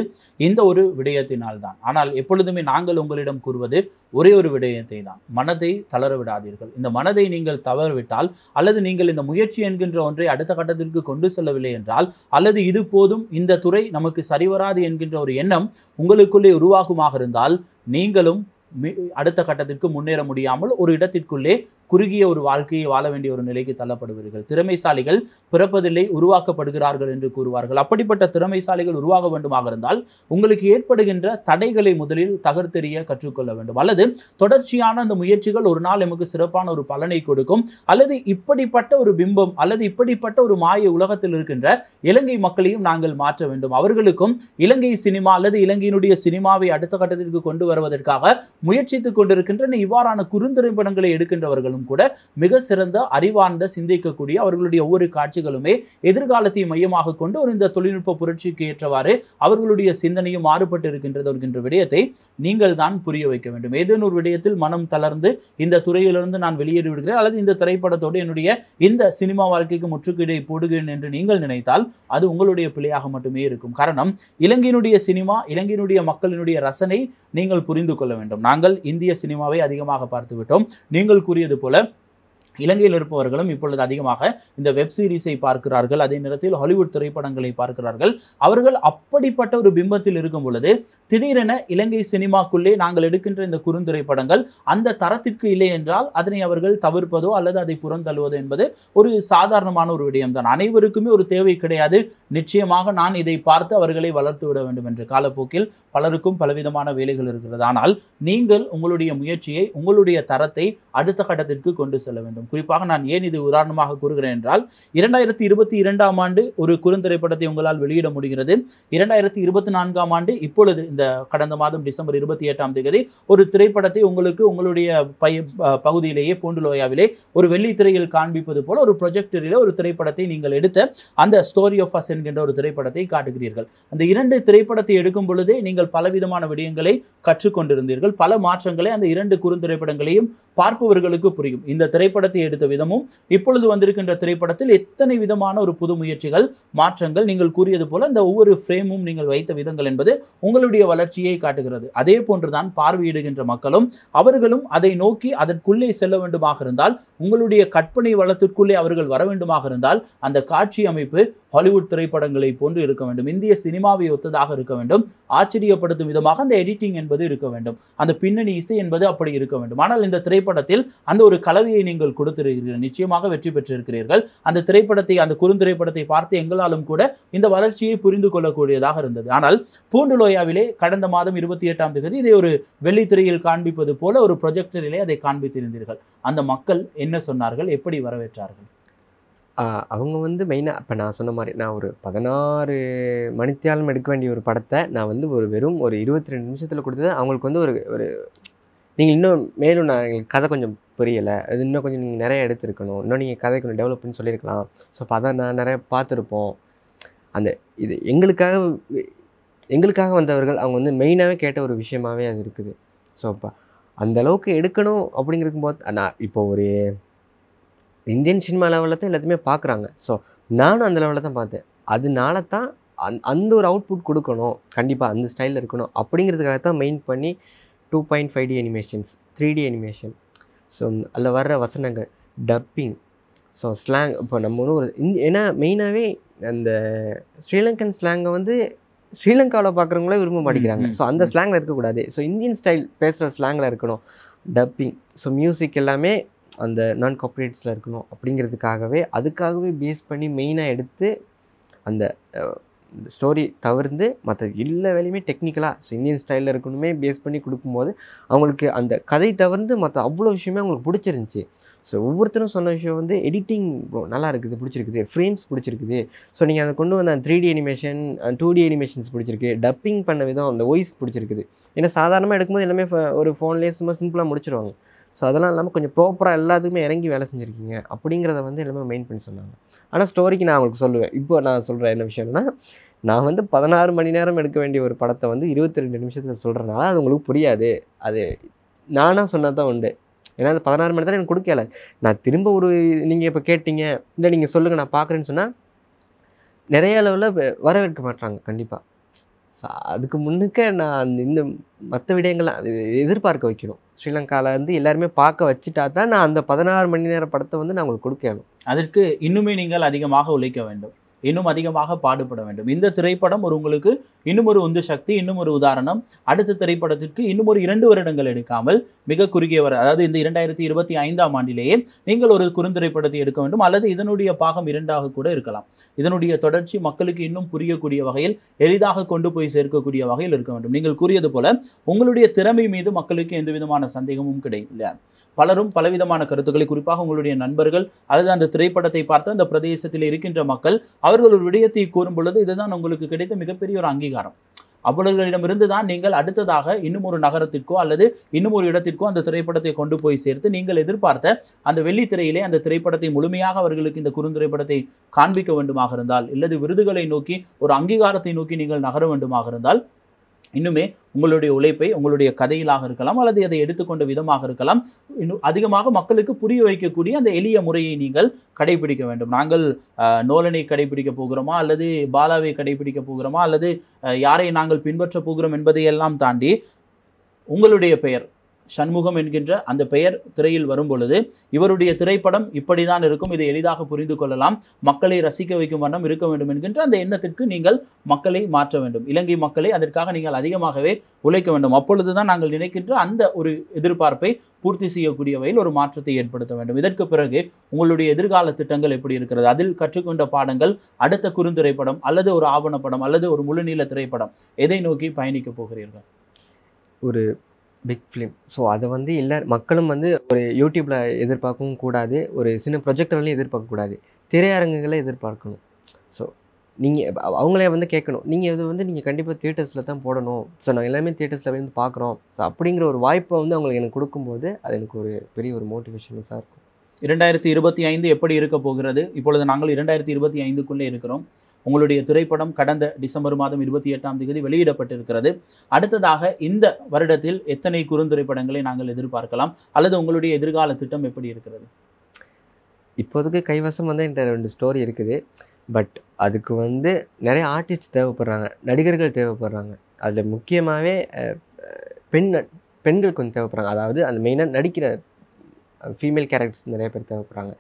இந்த ஒரு விடயத்தினால் தான். ஆனால் எப்பொழுதுமே நாங்கள் உங்களிடம் கூறுவது ஒரே ஒரு விடயத்தை தான், மனதை தளர விடாதீர்கள். இந்த மனதை நீங்கள் தவறவிட்டால், அல்லது நீங்கள் இந்த முயற்சி என்கின்ற ஒன்றை அடுத்த கட்டத்திற்கு கொண்டு செல்லவில்லை என்றால், அல்லது இது போதும் இந்த துறை நமக்கு சரிவராது என்கின்ற ஒரு எண்ணம் உங்களுக்குள்ளே உருவாகுமாக இருந்தால், நீங்களும் அடுத்த கட்டத்திற்கு முன்னேற முடியாமல் ஒரு இடத்திற்குள்ளே குறுகிய ஒரு வாழ்க்கையை வாழ வேண்டிய ஒரு நிலைக்கு தள்ளப்படுவீர்கள். திறமைசாலிகள் பிறப்பதில்லை, உருவாக்கப்படுகிறார்கள் என்று கூறுவார்கள். அப்படிப்பட்ட திறமைசாலிகள் உருவாக வேண்டுமாக இருந்தால் உங்களுக்கு ஏற்படுகின்ற தடைகளை முதலில் தகர்த்தெறிய கற்றுக்கொள்ள வேண்டும். அல்லது தொடர்ச்சியான அந்த முயற்சிகள் ஒரு நாள் நமக்கு சிறப்பான ஒரு பலனை கொடுக்கும். அல்லது இப்படிப்பட்ட ஒரு பிம்பம் அல்லது இப்படிப்பட்ட ஒரு மாய உலகத்தில் இருக்கின்ற இலங்கை மக்களையும் நாங்கள் மாற்ற வேண்டும். அவர்களுக்கும் இலங்கை சினிமா அல்லது இலங்கையினுடைய சினிமாவை அடுத்த கட்டத்திற்கு கொண்டு வருவதற்காக முயற்சித்துக் கொண்டிருக்கின்ற இவ்வாறான குறுந்திரைப்படங்களை எடுக்கின்றவர்கள் காட்சிகளும் கூட மிக சிறந்த அறிவார்ந்த சிந்திக்கக்கூடிய அவர்களுடைய ஒவ்வொரு காட்சிகளுமே எதிர்காலத்தை மையமாக கொண்டு ஒரு இந்த தொழில்நுட்ப புரட்சிக்கு ஏற்றவாறு அவர்களுடைய சிந்தனையும் மாறுபட்டு இருக்கின்றது என்கின்ற விடயத்தை நீங்கள் தான் புரிய வைக்க வேண்டும். ஏதேனும் ஒரு விடயத்தில் மனம் தளர்ந்து இந்த துறையிலிருந்து நான் வெளியேறி விடுகிறேன் அல்லது இந்த திரைப்படத்தோடு என்னுடைய இந்த சினிமா வாழ்க்கைக்கு முற்றுகையிடை போடுகிறேன் என்று நீங்கள் நினைத்தால் அது உங்களுடைய பிழையாக மட்டுமே இருக்கும். காரணம், இலங்கையினுடைய சினிமா, இலங்கையினுடைய மக்களினுடைய ரசனை நீங்கள் புரிந்து கொள்ள வேண்டும். நாங்கள் இந்திய சினிமாவை அதிகமாக பார்த்து விட்டோம். நீங்கள் கூறியது போல இலங்கையில் இருப்பவர்களும் இப்பொழுது அதிகமாக இந்த வெப் சீரிஸை பார்க்கிறார்கள், அதே நேரத்தில் ஹாலிவுட் திரைப்படங்களை பார்க்கிறார்கள். அவர்கள் அப்படிப்பட்ட ஒரு பிம்பத்தில் இருக்கும் பொழுது திடீரென இலங்கை சினிமாக்குள்ளே நாங்கள் எடுக்கின்ற இந்த குறுந்திரைப்படங்கள் அந்த தரத்திற்கு இல்லை என்றால் அதனை அவர்கள் தவிர்ப்பதோ அல்லது அதை புறந்தள்ளுவதோ என்பது ஒரு சாதாரணமான ஒரு விடயம்தான். அனைவருக்குமே ஒரு தேவை கிடையாது. நிச்சயமாக நான் இதை பார்த்து அவர்களை வளர்த்து விட வேண்டும் என்ற காலப்போக்கில் பலருக்கும் பலவிதமான வேலைகள் இருக்கிறது. ஆனால் நீங்கள் உங்களுடைய முயற்சியை, உங்களுடைய தரத்தை அடுத்த கட்டத்திற்கு கொண்டு செல்ல வேண்டும். குறிப்பாக நான் ஏன் இது உதாரணமாக கூறுகிறேன் என்றால் 2022ஆம் ஆண்டு ஒரு குறுந்திரைப்படத்தை உங்களால் வெளியிட முடிகிறது. 2024ஆம் ஆண்டு இப்பொழுது இந்த கடந்த மாதம் டிசம்பர் 28ஆம் தேதி ஒரு திரைப்படத்தை உங்களுக்கு உங்களுடைய பகுதியிலேயே பூண்டுலோயாவிலே ஒரு வெள்ளி திரையில் காண்பிப்பது போல ஒரு ப்ரொஜெக்டரிலே ஒரு திரைப்படத்தை நீங்கள் எடுத்த அந்த ஸ்டோரி ஆஃப் அஸ் என்கின்ற ஒரு திரைப்படத்தை காட்டுகிறீர்கள். அந்த 2 திரைப்படத்தை எடுக்கும் பொழுதே நீங்கள் பலவிதமான விடயங்களை கற்றுக்கொண்டிருந்தீர்கள். பல மாற்றங்களை அந்த 2 குறுந்திரைப்படங்களையும் பார்ப்பவர்களுக்கு புரியும். இந்த திரைப்படத்தை எடுத்த விதமும் இப்பொழுது வந்திருக்கின்ற திரைப்படத்தில் எத்தனை விதமான ஒரு புது முயற்சிகள், மாற்றங்கள், நீங்கள் கூறியது போல இந்த ஒவ்வொரு ஃப்ரேமும் நீங்கள் வைத்த விதங்கள் என்பது உங்களுடைய வளர்ச்சியை காட்டுகிறது. அதே போன்றுதான் பார்வையிடுகின்ற மக்களும் அவர்களும் அதை நோக்கி அதற்குள்ளே செல்ல வேண்டுமாக இருந்தால், உங்களுடைய கற்பனை வளத்திற்குள்ளே அவர்கள் வர வேண்டுமாக இருந்தால் அந்த காட்சி அமைப்பு ஹாலிவுட் திரைப்படங்களை போன்று இருக்க வேண்டும். இந்திய சினிமாவை ஒத்ததாக இருக்க வேண்டும். ஆச்சரியப்படுத்தும் விதமாக அந்த எடிட்டிங் என்பது இருக்க வேண்டும். அந்த பின்னணி இசை என்பது அப்படி இருக்க வேண்டும். ஆனால் இந்த திரைப்படத்தில் அந்த ஒரு கலவையை நீங்கள் கொடுத்திருக்கிறீர்கள். நிச்சயமாக வெற்றி பெற்றிருக்கிறீர்கள். அந்த திரைப்படத்தை, அந்த குறுந்திரைப்படத்தை பார்த்து எங்களாலும் கூட இந்த வளர்ச்சியை புரிந்து கொள்ளக்கூடியதாக இருந்தது. ஆனால் பூண்டுலோயாவிலே கடந்த மாதம் 28ஆம் தேதி இதை ஒரு வெள்ளித்திரையில் காண்பிப்பது போல ஒரு ப்ரொஜெக்டரிலே அதை காண்பித்திருந்தீர்கள். அந்த மக்கள் என்ன சொன்னார்கள்? எப்படி வரவேற்றார்கள்? அவங்க வந்து மெயினாக இப்போ நான் சொன்ன மாதிரி நான் ஒரு 16 மணித்தியாலம் எடுக்க வேண்டிய ஒரு படத்தை நான் வந்து வெறும் ஒரு 22 நிமிஷத்தில் கொடுத்தது. அவங்களுக்கு வந்து ஒரு நீங்கள் இன்னும் மேலும் எங்களுக்கு கதை கொஞ்சம் புரியலை, அது இன்னும் கொஞ்சம் நீங்கள் நிறைய எடுத்துருக்கணும், இன்னும் நீங்கள் கதை கொஞ்சம் டெவலப் பண்ணி சொல்லியிருக்கலாம். ஸோ அப்போ அதான் நான் நிறைய பார்த்துருப்போம். அந்த இது எங்களுக்காக வந்தவர்கள் அவங்க வந்து மெயினாகவே கேட்ட ஒரு விஷயமாகவே அது இருக்குது. ஸோ அப்போ அந்தளவுக்கு எடுக்கணும் அப்படிங்கிறக்கும் போது நான் இப்போ ஒரு இந்தியன் சினிமா லெவலில் தான் எல்லாத்தையுமே பார்க்குறாங்க. ஸோ நானும் அந்த லெவலில் தான் பார்த்தேன். அதனால தான் அந்த ஒரு அவுட்புட் கொடுக்கணும், கண்டிப்பாக அந்த ஸ்டைலில் இருக்கணும் அப்படிங்கிறதுக்காக தான் மெயின் பண்ணி 2.5D animations, 3D animation, so அதில் வர்ற வசனங்கள், டப்பிங், ஸோ ஸ்லாங். இப்போ நம்ம ஒரு ஏன்னா மெயினாகவே அந்த ஸ்ரீலங்கன் ஸ்லாங்கை வந்து ஸ்ரீலங்காவில் பார்க்குறவங்களே விரும்ப மாட்டேங்கிறாங்க. ஸோ அந்த ஸ்லாங்கில் இருக்கக்கூடாது. ஸோ இந்தியன் ஸ்டைல் பேசுகிற ஸ்லாங்கில் இருக்கணும் டப்பிங். ஸோ மியூசிக் எல்லாமே அந்த நான் காப்பரேட்ஸில் இருக்கணும் அப்படிங்கிறதுக்காகவே அதுக்காகவே பேஸ் பண்ணி மெயினாக எடுத்து அந்த ஸ்டோரி தவிர்த்து மற்ற எல்லா வேலையுமே டெக்னிக்கலாக ஸோ இந்தியன் ஸ்டைலில் இருக்கணுமே பேஸ் பண்ணி கொடுக்கும்போது அவங்களுக்கு அந்த கதை தவிர்த்து மற்ற அவ்வளோ விஷயமே அவங்களுக்கு பிடிச்சிருந்துச்சி. ஸோ ஒவ்வொருத்தரும் சொன்ன விஷயம் வந்து எடிட்டிங் நல்லா இருக்குது, பிடிச்சிருக்குது, ஃப்ரேம்ஸ் பிடிச்சிருக்குது, ஸோ நீங்கள் அதை கொண்டு வந்த 3D அனிமேஷன் 2D அனிமேஷன்ஸ் பிடிச்சிருக்கு, டப்பிங் பண்ண விதம், அந்த வாய்ஸ் பிடிச்சிருக்குது. ஏன்னா சாதாரணமாக எடுக்கும்போது எல்லாமே ஒரு ஃபோன்லேயே சும்மா சிம்பிளாக முடிச்சிருவாங்க. ஸோ அதெல்லாம் இல்லாமல் கொஞ்சம் ப்ராப்பராக எல்லாத்துக்குமே இறங்கி வேலை செஞ்சுருக்கீங்க அப்படிங்கிறத வந்து எல்லாமே மெயின் பண்ணி சொன்னாங்க. ஆனால் ஸ்டோரிக்கு நான் அவங்களுக்கு சொல்லுவேன். இப்போ நான் சொல்கிறேன் என்ன விஷயம்னா, நான் வந்து 16 மணி நேரம் எடுக்க வேண்டிய ஒரு படத்தை வந்து 22 நிமிஷத்தில் சொல்கிறனால அது உங்களுக்கு புரியாது. அது நானாக சொன்னது தான் உண்டு. ஏன்னா அது 16 மணி நேரம் எனக்கு கொடுக்கல. நான் திரும்ப ஒரு நீங்கள் இப்போ கேட்டீங்க, இல்லை நீங்கள் சொல்லுங்கள் நான் பார்க்குறேன்னு சொன்னால் நிறைய அளவில் வரவேற்க மாட்டாங்க கண்டிப்பாக. ஸோ அதுக்கு முன்னுக்க நான் இந்த மற்ற விடயங்கள்லாம் எதிர்பார்க்க வைக்கணும். ஸ்ரீலங்காவில் வந்து எல்லாருமே பார்க்க வச்சுட்டா தான் நான் அந்த 16 மணி நேர படத்தை வந்து நான் உங்களுக்கு கொடுக்கணும். அதற்கு இன்னுமே நீங்கள் அதிகமாக உழைக்க வேண்டும், இன்னும் அதிகமாக பாடுபட வேண்டும். இந்த திரைப்படம் உங்களுக்கு இன்னும் ஒரு உந்து சக்தி, இன்னும் ஒரு உதாரணம். அடுத்த திரைப்படத்திற்கு இன்னும் ஒரு 2 வருடங்கள் எடுக்காமல் மிக குறுகிய அதாவது இந்த 2025ஆம் ஆண்டிலேயே நீங்கள் ஒரு குறுந்திரைப்படத்தை எடுக்க வேண்டும், அல்லது இதனுடைய பாகம் 2ஆக கூட இருக்கலாம். இதனுடைய தொடர்ச்சி மக்களுக்கு இன்னும் புரியக்கூடிய வகையில், எளிதாக கொண்டு போய் சேர்க்கக்கூடிய வகையில் இருக்க வேண்டும். நீங்கள் கூறியது போல உங்களுடைய திறமை மீது மக்களுக்கு எந்த விதமான சந்தேகமும் கிடையாது. பலரும் பலவிதமான கருத்துக்களை, குறிப்பாக உங்களுடைய நண்பர்கள் அல்லது அந்த திரைப்படத்தை பார்த்து அந்த பிரதேசத்தில் இருக்கின்ற மக்கள் அவர்கள் ஒரு விடயத்தை கூறும் பொழுது இதுதான் உங்களுக்கு கிடைத்த மிகப்பெரிய ஒரு அங்கீகாரம். அவர்களிடமிருந்து தான் நீங்கள் அடுத்ததாக இன்னும் ஒரு நகரத்திற்கோ அல்லது இன்னும் ஒரு இடத்திற்கோ அந்த திரைப்படத்தை கொண்டு போய் சேர்த்து நீங்கள் எதிர்பார்த்த அந்த வெள்ளித்திரையிலே அந்த திரைப்படத்தை முழுமையாக அவர்களுக்கு இந்த குறுந்திரைப்படத்தை காண்பிக்க வேண்டுமாக இருந்தால், இல்லது விருதுகளை நோக்கி ஒரு அங்கீகாரத்தை நோக்கி நீங்கள் நகர வேண்டுமாக இருந்தால், இன்னுமே உங்களுடைய உழைப்பை உங்களுடைய கதையிலாக இருக்கலாம் அல்லது அதை எடுத்துக்கொண்ட விதமாக இருக்கலாம், இன்னும் அதிகமாக மக்களுக்கு புரிய வைக்கக்கூடிய அந்த எளிய முறையை நீங்கள் கடைபிடிக்க வேண்டும். நாங்கள் நோலனை கடைபிடிக்க போகிறோமா அல்லது பாலாவை கடைபிடிக்க போகிறோமா அல்லது யாரை நாங்கள் பின்பற்ற போகிறோம் என்பதையெல்லாம் தாண்டி உங்களுடைய பெயர் சண்முகம் என்கின்ற அந்த பெயர் திரையில் வரும் பொழுது இவருடைய திரைப்படம் இப்படிதான் இருக்கும், இதை எளிதாக புரிந்து கொள்ளலாம், மக்களை ரசிக்க வைக்கும் வண்ணம் இருக்க வேண்டும் என்கின்ற அந்த எண்ணத்திற்கு நீங்கள் மக்களை மாற்ற வேண்டும். இலங்கை மக்களை அதற்காக நீங்கள் அதிகமாகவே உழைக்க வேண்டும். அப்பொழுதுதான் நாங்கள் நினைக்கின்ற அந்த ஒரு எதிர்பார்ப்பை பூர்த்தி செய்யக்கூடிய வகையில் ஒரு மாற்றத்தை ஏற்படுத்த வேண்டும். இதற்கு பிறகு உங்களுடைய எதிர்கால திட்டங்கள் எப்படி இருக்கிறது, அதில் கற்றுக்கொண்ட பாடங்கள், அடுத்த குறுந்திரைப்படம் அல்லது ஒரு ஆவணப்படம் அல்லது ஒரு முழுநீள திரைப்படம், எதை நோக்கி பயணிக்க போகிறீர்கள்? ஒரு பிக் ஃபிலிம். ஸோ அதை வந்து மக்களும் வந்து ஒரு யூடியூப்பில் எதிர்பார்க்கவும் கூடாது, ஒரு சின்ன ப்ரொஜெக்டர்லையும் எதிர்பார்க்கக்கூடாது, திரையரங்குகளை எதிர்பார்க்கணும். ஸோ நீங்கள் அவங்களே வந்து கேட்கணும், நீங்கள் இது வந்து நீங்கள் கண்டிப்பாக தியேட்டர்ஸில் தான் போடணும், ஸோ நாங்கள் எல்லாமே தியேட்டர்ஸில் வந்து பார்க்குறோம். ஸோ அப்படிங்கிற ஒரு வாய்ப்பை வந்து அவங்களுக்கு எனக்கு கொடுக்கும்போது அது எனக்கு ஒரு பெரிய ஒரு மோட்டிவேஷனஸாக இருக்கும். 2025 எப்படி இருக்க போகிறது? இப்பொழுது நாங்கள் 2025க்குள்ளே இருக்கிறோம். உங்களுடைய திரைப்படம் கடந்த டிசம்பர் மாதம் 28ஆம் தேதி வெளியிடப்பட்டிருக்கிறது. அடுத்ததாக இந்த வருடத்தில் எத்தனை குறுந்திரைப்படங்களை நாங்கள் எதிர்பார்க்கலாம் அல்லது உங்களுடைய எதிர்கால திட்டம் எப்படி இருக்கிறது? இப்போதைக்கு கைவசம் வந்து என்கிட்ட 2 ஸ்டோரி இருக்குது. பட் அதுக்கு வந்து நிறைய ஆர்டிஸ்ட் தேவைப்படுறாங்க, நடிகர்கள் தேவைப்படுறாங்க. அதில் முக்கியமாகவே பெண்கள் கொஞ்சம் தேவைப்படுறாங்க. அதாவது அந்த மெயினாக நடிக்கிற ஃபீமேல் கேரக்டர்ஸ் நிறைய பேர் தேவைப்படுறாங்க.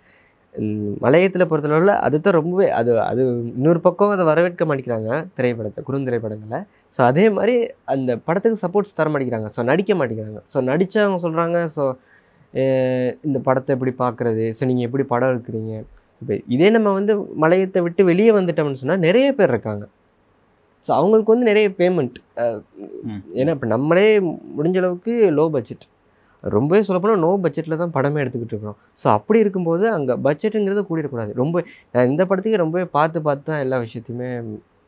மலையத்தில் பொறுத்தளவில் அதுதான் ரொம்பவே அது இன்னொரு பக்கம் அதை வரவேற்க மாட்டேங்கிறாங்க குறுந்திரைப்படங்களை. ஸோ அதே மாதிரி அந்த படத்துக்கு சப்போர்ட்ஸ் தர மாட்டேங்கிறாங்க, ஸோ நடிக்க மாட்டேங்கிறாங்க. ஸோ நடித்து அவங்க சொல்கிறாங்க, ஸோ இந்த படத்தை எப்படி பார்க்குறது, ஸோ நீங்கள் எப்படி படம் எடுக்கிறீங்க. இப்போ இதே நம்ம வந்து மலையத்தை விட்டு வெளியே வந்துட்டோம்னு சொன்னால் நிறைய பேர் இருக்காங்க. ஸோ அவங்களுக்கு வந்து நிறைய பேமெண்ட், ஏன்னா இப்போ நம்மளே முடிஞ்ச அளவுக்கு லோ பட்ஜெட், ரொம்பவே சொல்லப்போனால் நோ பட்ஜெட்டில் தான் படமே எடுத்துக்கிட்டு இருக்கிறோம். ஸோ அப்படி இருக்கும்போது அங்கே பட்ஜெட்டுங்கிறது கூடிடக்கூடாது. நான் இந்த படத்துக்கு ரொம்பவே பார்த்து தான் எல்லா விஷயத்தையுமே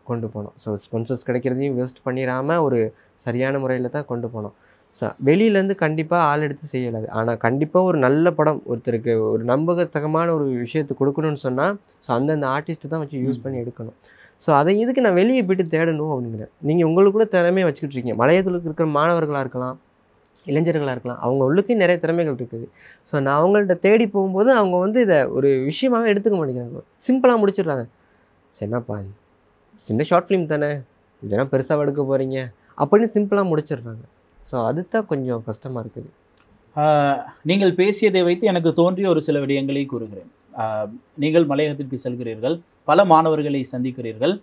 கொண்டு போனோம். ஸோ ஸ்பான்சர்ஸ் கிடைக்கிறதையும் வேஸ்ட் பண்ணிடாமல் ஒரு சரியான முறையில் தான் கொண்டு போனோம். ஸோ வெளியிலேருந்து கண்டிப்பாக ஆள் எடுத்து செய்யலாது. ஆனால் கண்டிப்பாக ஒரு நல்ல படம் ஒருத்தருக்கு ஒரு நம்பகத்தகமான ஒரு விஷயத்தை கொடுக்கணும்னு சொன்னால் ஸோ அந்தந்த ஆர்டிஸ்ட்டு தான் வச்சு யூஸ் பண்ணி எடுக்கணும். ஸோ அதை இதுக்கு நான் வெளியே போய்ட்டு தேடணும் அப்படிங்கிறேன். நீங்கள் உங்களுக்குள்ளே திறமையை வச்சுக்கிட்டு இருக்கீங்க. மலையத்தில் இருக்கிற மாணவர்களாக இருக்கலாம், இளைஞர்களாக இருக்கலாம், அவங்க உள்ளுக்கு நிறைய திறமைகள் இருக்குது. ஸோ நான் அவங்கள்ட்ட தேடி போகும்போது அவங்க வந்து இதை ஒரு விஷயமாக எடுத்துக்க மாட்டேங்கிறாங்க, சிம்பிளாக முடிச்சிடுறாங்க. சரிண்ணாப்பா, சின்ன ஷார்ட் ஃபிலிம் தானே, இதெல்லாம் பெருசாக எடுக்க போகிறீங்க அப்படின்னு சிம்பிளாக முடிச்சிடுறாங்க. ஸோ அதுதான் கொஞ்சம் கஷ்டமாக இருக்குது. நீங்கள் பேசியதை வைத்து எனக்கு தோன்றிய ஒரு சில விடயங்களை கூறுகிறேன். நீங்கள் மலையகத்திற்கு செல்கிறீர்கள், பல மாணவர்களை சந்திக்கிறீர்கள்.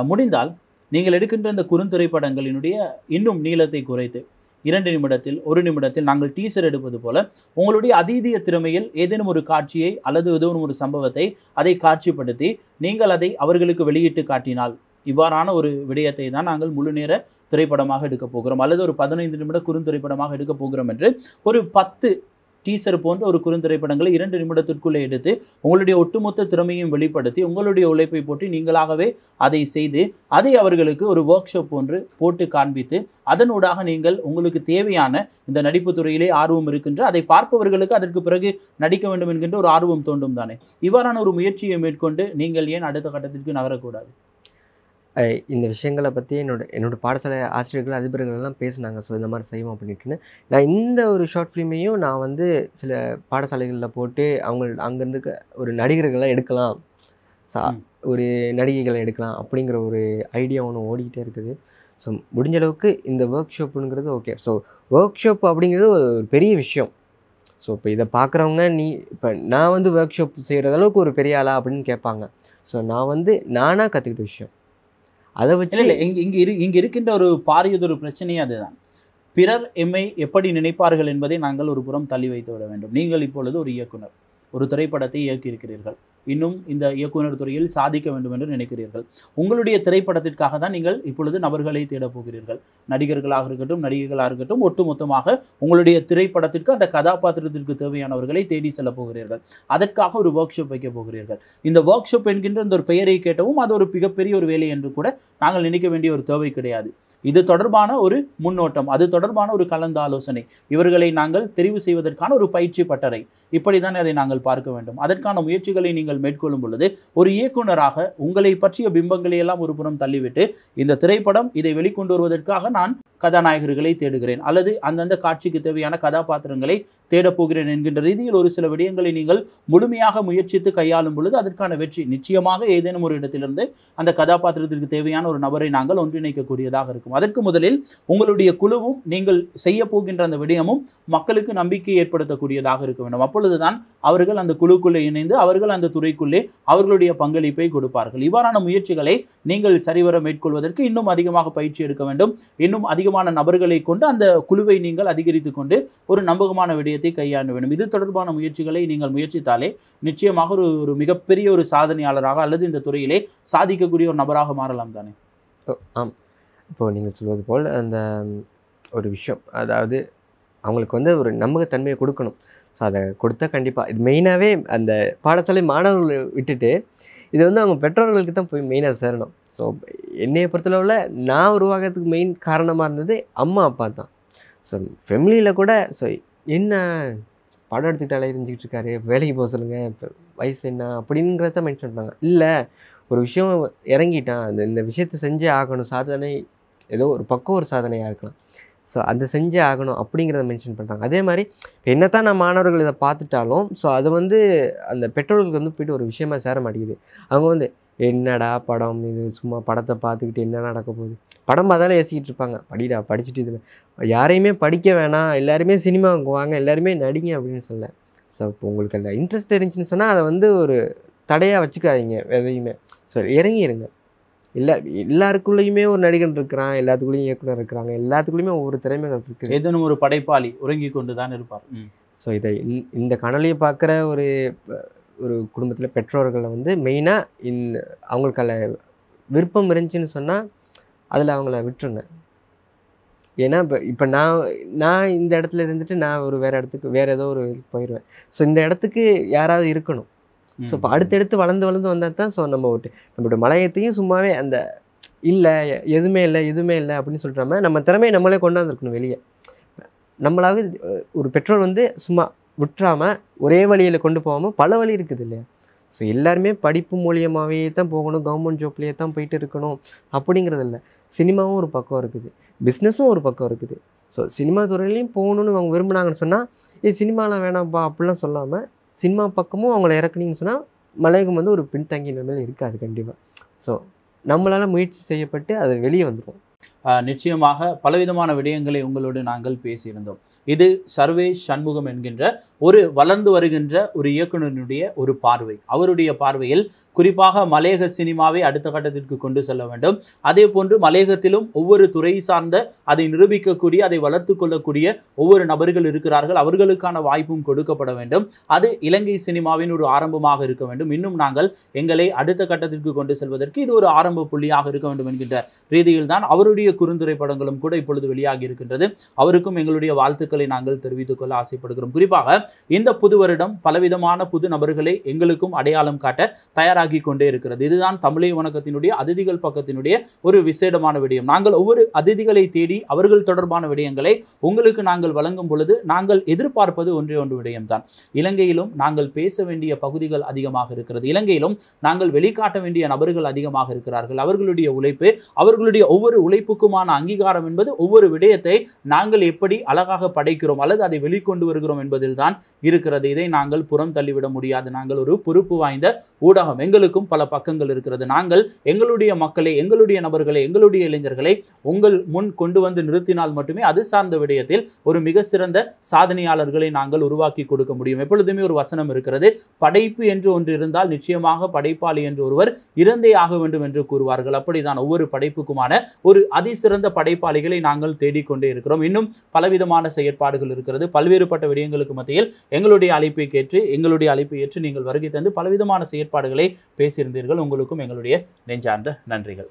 முடிந்தால் நீங்கள் எடுக்கின்ற இந்த குறுந்திரைப்படங்களினுடைய இன்னும் நீளத்தை குறைத்து 2 நிமிடத்தில் 1 நிமிடத்தில் நாங்கள் டீசர் எடுப்பது போல உங்களுடைய அதீதிய திறமையில் ஏதேனும் ஒரு காட்சியை அல்லது ஏதேனும் ஒரு சம்பவத்தை அதை காட்சிப்படுத்தி நீங்கள் அதை அவர்களுக்கு வெளியிட்டு காட்டினால், இவ்வாறான ஒரு விடயத்தை தான் நாங்கள் முழு நேர திரைப்படமாக எடுக்க போகிறோம் அல்லது ஒரு 15 நிமிட குறுந்திரைப்படமாக எடுக்க போகிறோம் என்று ஒரு 10 டீசர் போன்ற ஒரு குறுந்திரைப்படங்களை 2 நிமிடத்திற்குள்ளே எடுத்து உங்களுடைய ஒட்டுமொத்த திறமையும் வெளிப்படுத்தி உங்களுடைய உழைப்பை போட்டு நீங்களாகவே அதை செய்து அதை அவர்களுக்கு ஒரு ஒர்க் ஷாப் போன்று போட்டு காண்பித்து அதனூடாக நீங்கள் உங்களுக்கு தேவையான இந்த நடிப்பு துறையிலே ஆர்வம் இருக்கின்ற அதை பார்ப்பவர்களுக்கு அதற்கு பிறகு நடிக்க வேண்டும் என்கின்ற ஒரு ஆர்வம் தோன்றும் தானே. இவ்வாறான ஒரு முயற்சியை மேற்கொண்டு நீங்கள் ஏன் அடுத்த கட்டத்திற்கு நகரக்கூடாது? இந்த விஷயங்களை பற்றி என்னோட பாடசாலை ஆசிரியர்கள் அதிபர்கள்லாம் பேசினாங்க. ஸோ இந்த மாதிரி செய்வோம் அப்படின்ட்டுன்னு நான் இந்த ஒரு ஷார்ட் ஃபிலிமையும் நான் வந்து சில பாடசாலைகளில் போட்டு அங்கேருந்து ஒரு நடிகர்களை எடுக்கலாம், ஒரு நடிகைகளை எடுக்கலாம் அப்படிங்கிற ஒரு ஐடியா ஒன்று ஓடிக்கிட்டே இருக்குது. ஸோ முடிஞ்ச அளவுக்கு இந்த ஒர்க் ஷாப்புங்கிறது ஓகே. ஸோ ஒர்க் ஷாப் அப்படிங்கிறது ஒரு பெரிய விஷயம். ஸோ இப்போ இதை பார்க்குறவங்க இப்போ நான் வந்து ஒர்க் ஷாப் செய்கிற அளவுக்கு ஒரு பெரிய ஆளா அப்படின்னு கேட்பாங்க. ஸோ நான் வந்து நானாக கற்றுக்கிட்ட விஷயம் அதை வச்சு இங்கே இருக்கின்ற ஒரு பாரியதொரு பிரச்சனையே அதுதான். பிறர் எம்மை எப்படி நினைப்பார்கள் என்பதை நாங்கள் ஒரு புறம் தள்ளி வைத்து விட வேண்டும். நீங்கள் இப்பொழுது ஒரு இயக்குனர், ஒரு திரைப்படத்தை இயக்கியிருக்கிறீர்கள். இன்னும் இந்த இயக்குனர் துறையில் சாதிக்க வேண்டும் என்று நினைக்கிறீர்கள்? உங்களுடைய திரைப்படத்திற்காக தான் நீங்கள் இப்பொழுது நபர்களை தேடப் போகிறீர்கள். நடிகர்களாக இருக்கட்டும், நடிகைகளாக இருக்கட்டும், ஒட்டுமொத்தமாக உங்களுடைய திரைப்படத்திற்கு அந்த கதாபாத்திரத்திற்கு தேவையானவர்களை தேடி செல்ல போகிறீர்கள். அதற்காக ஒரு ஒர்க் ஷாப் வைக்க போகிறீர்கள். இந்த ஒர்க் ஷாப் என்கின்ற இந்த ஒரு பெயரை கேட்டவும் அது ஒரு மிகப்பெரிய ஒரு வேலை என்று கூட நாங்கள் நினைக்க வேண்டிய ஒரு தேவை கிடையாது. இது தொடர்பான ஒரு முன்னோட்டம், அது தொடர்பான ஒரு கலந்து ஆலோசனை, இவர்களை நாங்கள் தெரிவு செய்வதற்கான ஒரு பயிற்சி பட்டறை, இப்படித்தான் அதை நாங்கள் பார்க்க வேண்டும். அதற்கான முயற்சிகளை நீங்கள் மேற்கொள்ளும் பொழுது ஒரு இயக்குனராக உங்களை பற்றிய பிம்பங்களை எல்லாம் ஒரு புறம் தள்ளிவிட்டு இந்த திரைப்படம் இதை வெளிக்கொண்டு வருவதற்காக நான் கதாநாயகர்களை தேடுகிறேன் அல்லது அந்தந்த காட்சிக்கு தேவையான கதாபாத்திரங்களை தேடப் போகிறேன் என்கின்ற ரீதியில் ஒரு சில விடயங்களை நீங்கள் முழுமையாக முயற்சித்து கையாளும் பொழுது அதற்கான வெற்றி நிச்சயமாக ஏதேனும் ஒரு இடத்திலிருந்து அந்த கதாபாத்திரத்திற்கு தேவையான ஒரு நபரை நாங்கள் ஒன்றிணைக்கக்கூடியதாக இருக்கும். அதற்கு முதலில் உங்களுடைய குழுவும் நீங்கள் செய்ய போகின்ற அந்த விடயமும் மக்களுக்கு நம்பிக்கை ஏற்படுத்தக்கூடியதாக இருக்க வேண்டும். அப்பொழுதுதான் அவர்கள் அந்த குழுக்குள்ளே இணைந்து அவர்கள் அந்த துறைக்குள்ளே அவர்களுடைய பங்களிப்பை கொடுப்பார்கள். இவ்வாறான முயற்சிகளை நீங்கள் சரிவர மேற்கொள்வதற்கு இன்னும் அதிகமாக பயிற்சி எடுக்க வேண்டும். இன்னும் அதிகமான நபர்களை கொண்டு அந்த குழுவை நீங்கள் அதிகரித்துக் கொண்டு ஒரு நம்பகமான விடயத்தை கையாள வேண்டும். இது தொடர்பான முயற்சிகளை நீங்கள் முயற்சித்தாலே நிச்சயமாக ஒரு மிகப்பெரிய ஒரு சாதனையாளராக அல்லது இந்த துறையிலே சாதிக்கக்கூடிய ஒரு நபராக மாறலாம் தானே? ஆம், இப்போது நீங்கள் சொல்வது போல் அந்த ஒரு விஷயம், அதாவது அவங்களுக்கு வந்து ஒரு நம்பகத்தன்மையை கொடுக்கணும். ஸோ அதை கொடுத்தா கண்டிப்பாக இது மெயினாகவே அந்த பாடசாலை மாணவர்களை விட்டுட்டு இது வந்து அவங்க பெற்றோர்களுக்கு தான் போய் மெயினாக சேரணும். ஸோ என்னையை பொறுத்தளவில் நான் உருவாகிறதுக்கு மெயின் காரணமாக இருந்தது அம்மா அப்பா தான். ஸோ ஃபேமிலியில் கூட ஸோ என்ன படம் எடுத்துக்கிட்டாலே இருந்துக்கிட்டு இருக்காரு, வேலைக்கு போக சொல்லுங்கள், இப்போ வயசு என்ன அப்படிங்கிறத மென்ஷன் பண்ணாங்க. இல்லை, ஒரு விஷயம் இறங்கிட்டான், இந்த விஷயத்தை செஞ்சே ஆகணும், சாதனை ஏதோ ஒரு பக்கம் ஒரு சாதனையாக இருக்கலாம், ஸோ அந்த செஞ்சே ஆகணும் அப்படிங்கிறத மென்ஷன் பண்ணுறாங்க. அதே மாதிரி என்ன தான் நான் மாணவர்கள் இதை பார்த்துட்டாலும் ஸோ அது வந்து அந்த பெற்றோர்களுக்கு வந்து போய்ட்டு ஒரு விஷயமா சேர மாட்டேங்குது. அவங்க வந்து என்னடா படம் இது, சும்மா படத்தை பார்த்துக்கிட்டு என்ன நடக்க போகுது, படம் பார்த்தாலே ஏசிக்கிட்டு இருப்பாங்க, படிடா படிச்சுட்டு இது, யாரையுமே படிக்க வேணாம், எல்லாருமே சினிமாவுக்கு வாங்க, எல்லாருமே நடிங்க அப்படின்னு சொல்ல. ஸோ இப்போ உங்களுக்கு அந்த இன்ட்ரெஸ்ட் இருந்துச்சுன்னு சொன்னால் அதை வந்து ஒரு தடையாக வச்சுக்காதீங்க எதையுமே. ஸோ இறங்கிடுங்க. எல்லாருக்குள்ளேயுமே ஒரு நடிகன் இருக்கிறான், எல்லாத்துக்குள்ளேயும் இயக்குனர் இருக்கிறாங்க, எல்லாத்துக்குள்ளேயுமே ஒவ்வொரு திறமைகள் இருக்குது. ஏதேனும் ஒரு படைப்பாளி உறங்கி கொண்டு தான் இருப்பார். ஸோ இதை இந்த காணொலியை பார்க்குற ஒரு குடும்பத்தில் பெற்றோர்களை வந்து மெயினாக அவங்களுக்கு அதில் விருப்பம் இருந்துச்சுன்னு சொன்னால் அதில் அவங்கள விட்டுருங்க. ஏன்னா இப்போ நான் இந்த இடத்துல இருந்துட்டு நான் ஒரு வேறு இடத்துக்கு வேறு ஏதோ ஒரு போயிடுவேன். ஸோ இந்த இடத்துக்கு யாராவது இருக்கணும். ஸோ இப்போ அடுத்தடுத்து வளர்ந்து வந்தால் தான் ஸோ நம்மளோட மலையத்தையும் சும்மாவே அந்த எதுவுமே இல்லை அப்படின்னு சொல்கிறாம நம்ம திறமையை நம்மளே கொண்டாந்துருக்கணும் வெளியே. நம்மளாவது ஒரு பெற்றோர் வந்து சும்மா விட்டுறாமல் ஒரே வழியில் கொண்டு போகாமல் பல வழி இருக்குது இல்லையா? ஸோ எல்லாருமே படிப்பு மூலியமாகவே தான் போகணும், கவர்மெண்ட் ஜாப்லேயே தான் போயிட்டு இருக்கணும் அப்படிங்கிறது இல்லை. சினிமாவும் ஒரு பக்கம் இருக்குது, பிஸ்னஸும் ஒரு பக்கம் இருக்குது. ஸோ சினிமா துறையிலையும் போகணுன்னு அவங்க விரும்பினாங்கன்னு சொன்னால் சினிமாலாம் வேணாம்ப்பா அப்படிலாம் சொல்லாமல் சினிமா பக்கமும் அவங்கள இறக்குனீங்கன்னு சொன்னால் மலையகம் வந்து ஒரு பின்தங்கிய நிலைமையில் இருக்காது கண்டிப்பாக. ஸோ நம்மளால் முயற்சி செய்யப்பட்டு அது வெளியே வந்துடும். நிச்சயமாக பலவிதமான விடயங்களை உங்களோடு நாங்கள் பேசியிருந்தோம். இது சர்வேஷ் சண்முகம் என்கின்ற ஒரு வளர்ந்து வருகின்ற ஒரு இயக்குனருடைய ஒரு பார்வை. அவருடைய பார்வையில் குறிப்பாக மலையக சினிமாவை அடுத்த கட்டத்திற்கு கொண்டு செல்ல வேண்டும். அதே போன்று மலையகத்திலும் ஒவ்வொரு துறை சார்ந்த அதை நிரூபிக்கக்கூடிய, அதை வளர்த்து கொள்ளக்கூடிய ஒவ்வொரு நபர்கள் இருக்கிறார்கள். அவர்களுக்கான வாய்ப்பும் கொடுக்கப்பட வேண்டும். அது இலங்கை சினிமாவின் ஒரு ஆரம்பமாக இருக்க வேண்டும். இன்னும் நாங்கள் எங்களை அடுத்த கட்டத்திற்கு கொண்டு செல்வதற்கு இது ஒரு ஆரம்ப புள்ளியாக இருக்க வேண்டும் என்கின்ற ரீதியில் தான் அவருடைய குறுந்திரைப்படங்களும் கூட இப்பொழுது வெளியாகி இருக்கின்றது. அவருக்கும் எங்களுடைய வாழ்த்துக்களை நாங்கள் தெரிவித்துக் கொள்ள ஆசைப்படுகிறோம். குறிப்பாக இந்த புது வருடம் பலவிதமான புது நபர்களை எங்களுக்கும் அடையாளம் காட்ட தயாராகி கொண்டே இருக்கிறது. இதுதான் தமிழை வணக்கத்தினுடைய அதிதிகள் பக்கத்தினுடைய ஒரு விசேடமான விடயம். நாங்கள் ஒவ்வொரு அதிதிகளை தேடி அவர்கள் தொடர்பான விடயங்களை உங்களுக்கு நாங்கள் வழங்கும் பொழுது நாங்கள் எதிர்பார்ப்பது ஒன்றே ஒன்று விடயம்தான். இலங்கையிலும் நாங்கள் பேச வேண்டிய பகுதிகள் அதிகமாக இருக்கிறது. இலங்கையிலும் நாங்கள் வெளிக்காட்ட வேண்டிய நபர்கள் அதிகமாக இருக்கிறார்கள். அவர்களுடைய உழைப்பு, அவர்களுடைய ஒவ்வொரு உழைப்புக்குமான அங்கீகாரம் என்பது ஒவ்வொரு விடயத்தை நாங்கள் எப்படி அழகாக படைக்கிறோம் அல்லது அதை வெளிக்கொண்டு வருகிறோம் என்பதில் தான் இருக்கிறது. இதை நாங்கள் புறம் தள்ளிவிட முடியாது. நாங்கள் ஒரு பொறுப்பு வாய்ந்த ஊடகம், எங்களுக்கும் பல பக்கங்கள் இருக்கிறது. நாங்கள் எங்களுடைய மக்களை, எங்களுடைய நபர்களை, எங்களுடைய இளைஞர்களை உங்கள் முன் கொண்டு வந்து நிறுத்தினால் மட்டுமே அது சார்ந்த விடயத்தில் ஒரு மிக சிறந்த சாதனையாளர்களை நாங்கள் உருவாக்கி கொடுக்க முடியும். எப்பொழுதுமே ஒரு வசனம் இருக்கிறது, படைப்பு என்று ஒன்று இருந்தால் நிச்சயமாக படைப்பாளி என்று ஒருவர் இறந்தே ஆக வேண்டும் என்று கூறுவார்கள். அப்படிதான் ஒவ்வொரு படைப்புக்குமான ஒரு அதிசிறந்த படைப்பாளிகளை நாங்கள் தேடிக்கொண்டே இருக்கிறோம். இன்னும் பலவிதமான செயற்பாடுகள் இருக்கிறது. பல்வேறுபட்ட விடயங்களுக்கு மத்தியில் எங்களுடைய அழைப்பை ஏற்று நீங்கள் வருகை தந்து பலவிதமான செயற்பாடுகளை பேசியிருந்தீர்கள். உங்களுக்கும் எங்களுடைய நெஞ்சார்ந்த நன்றிகள்.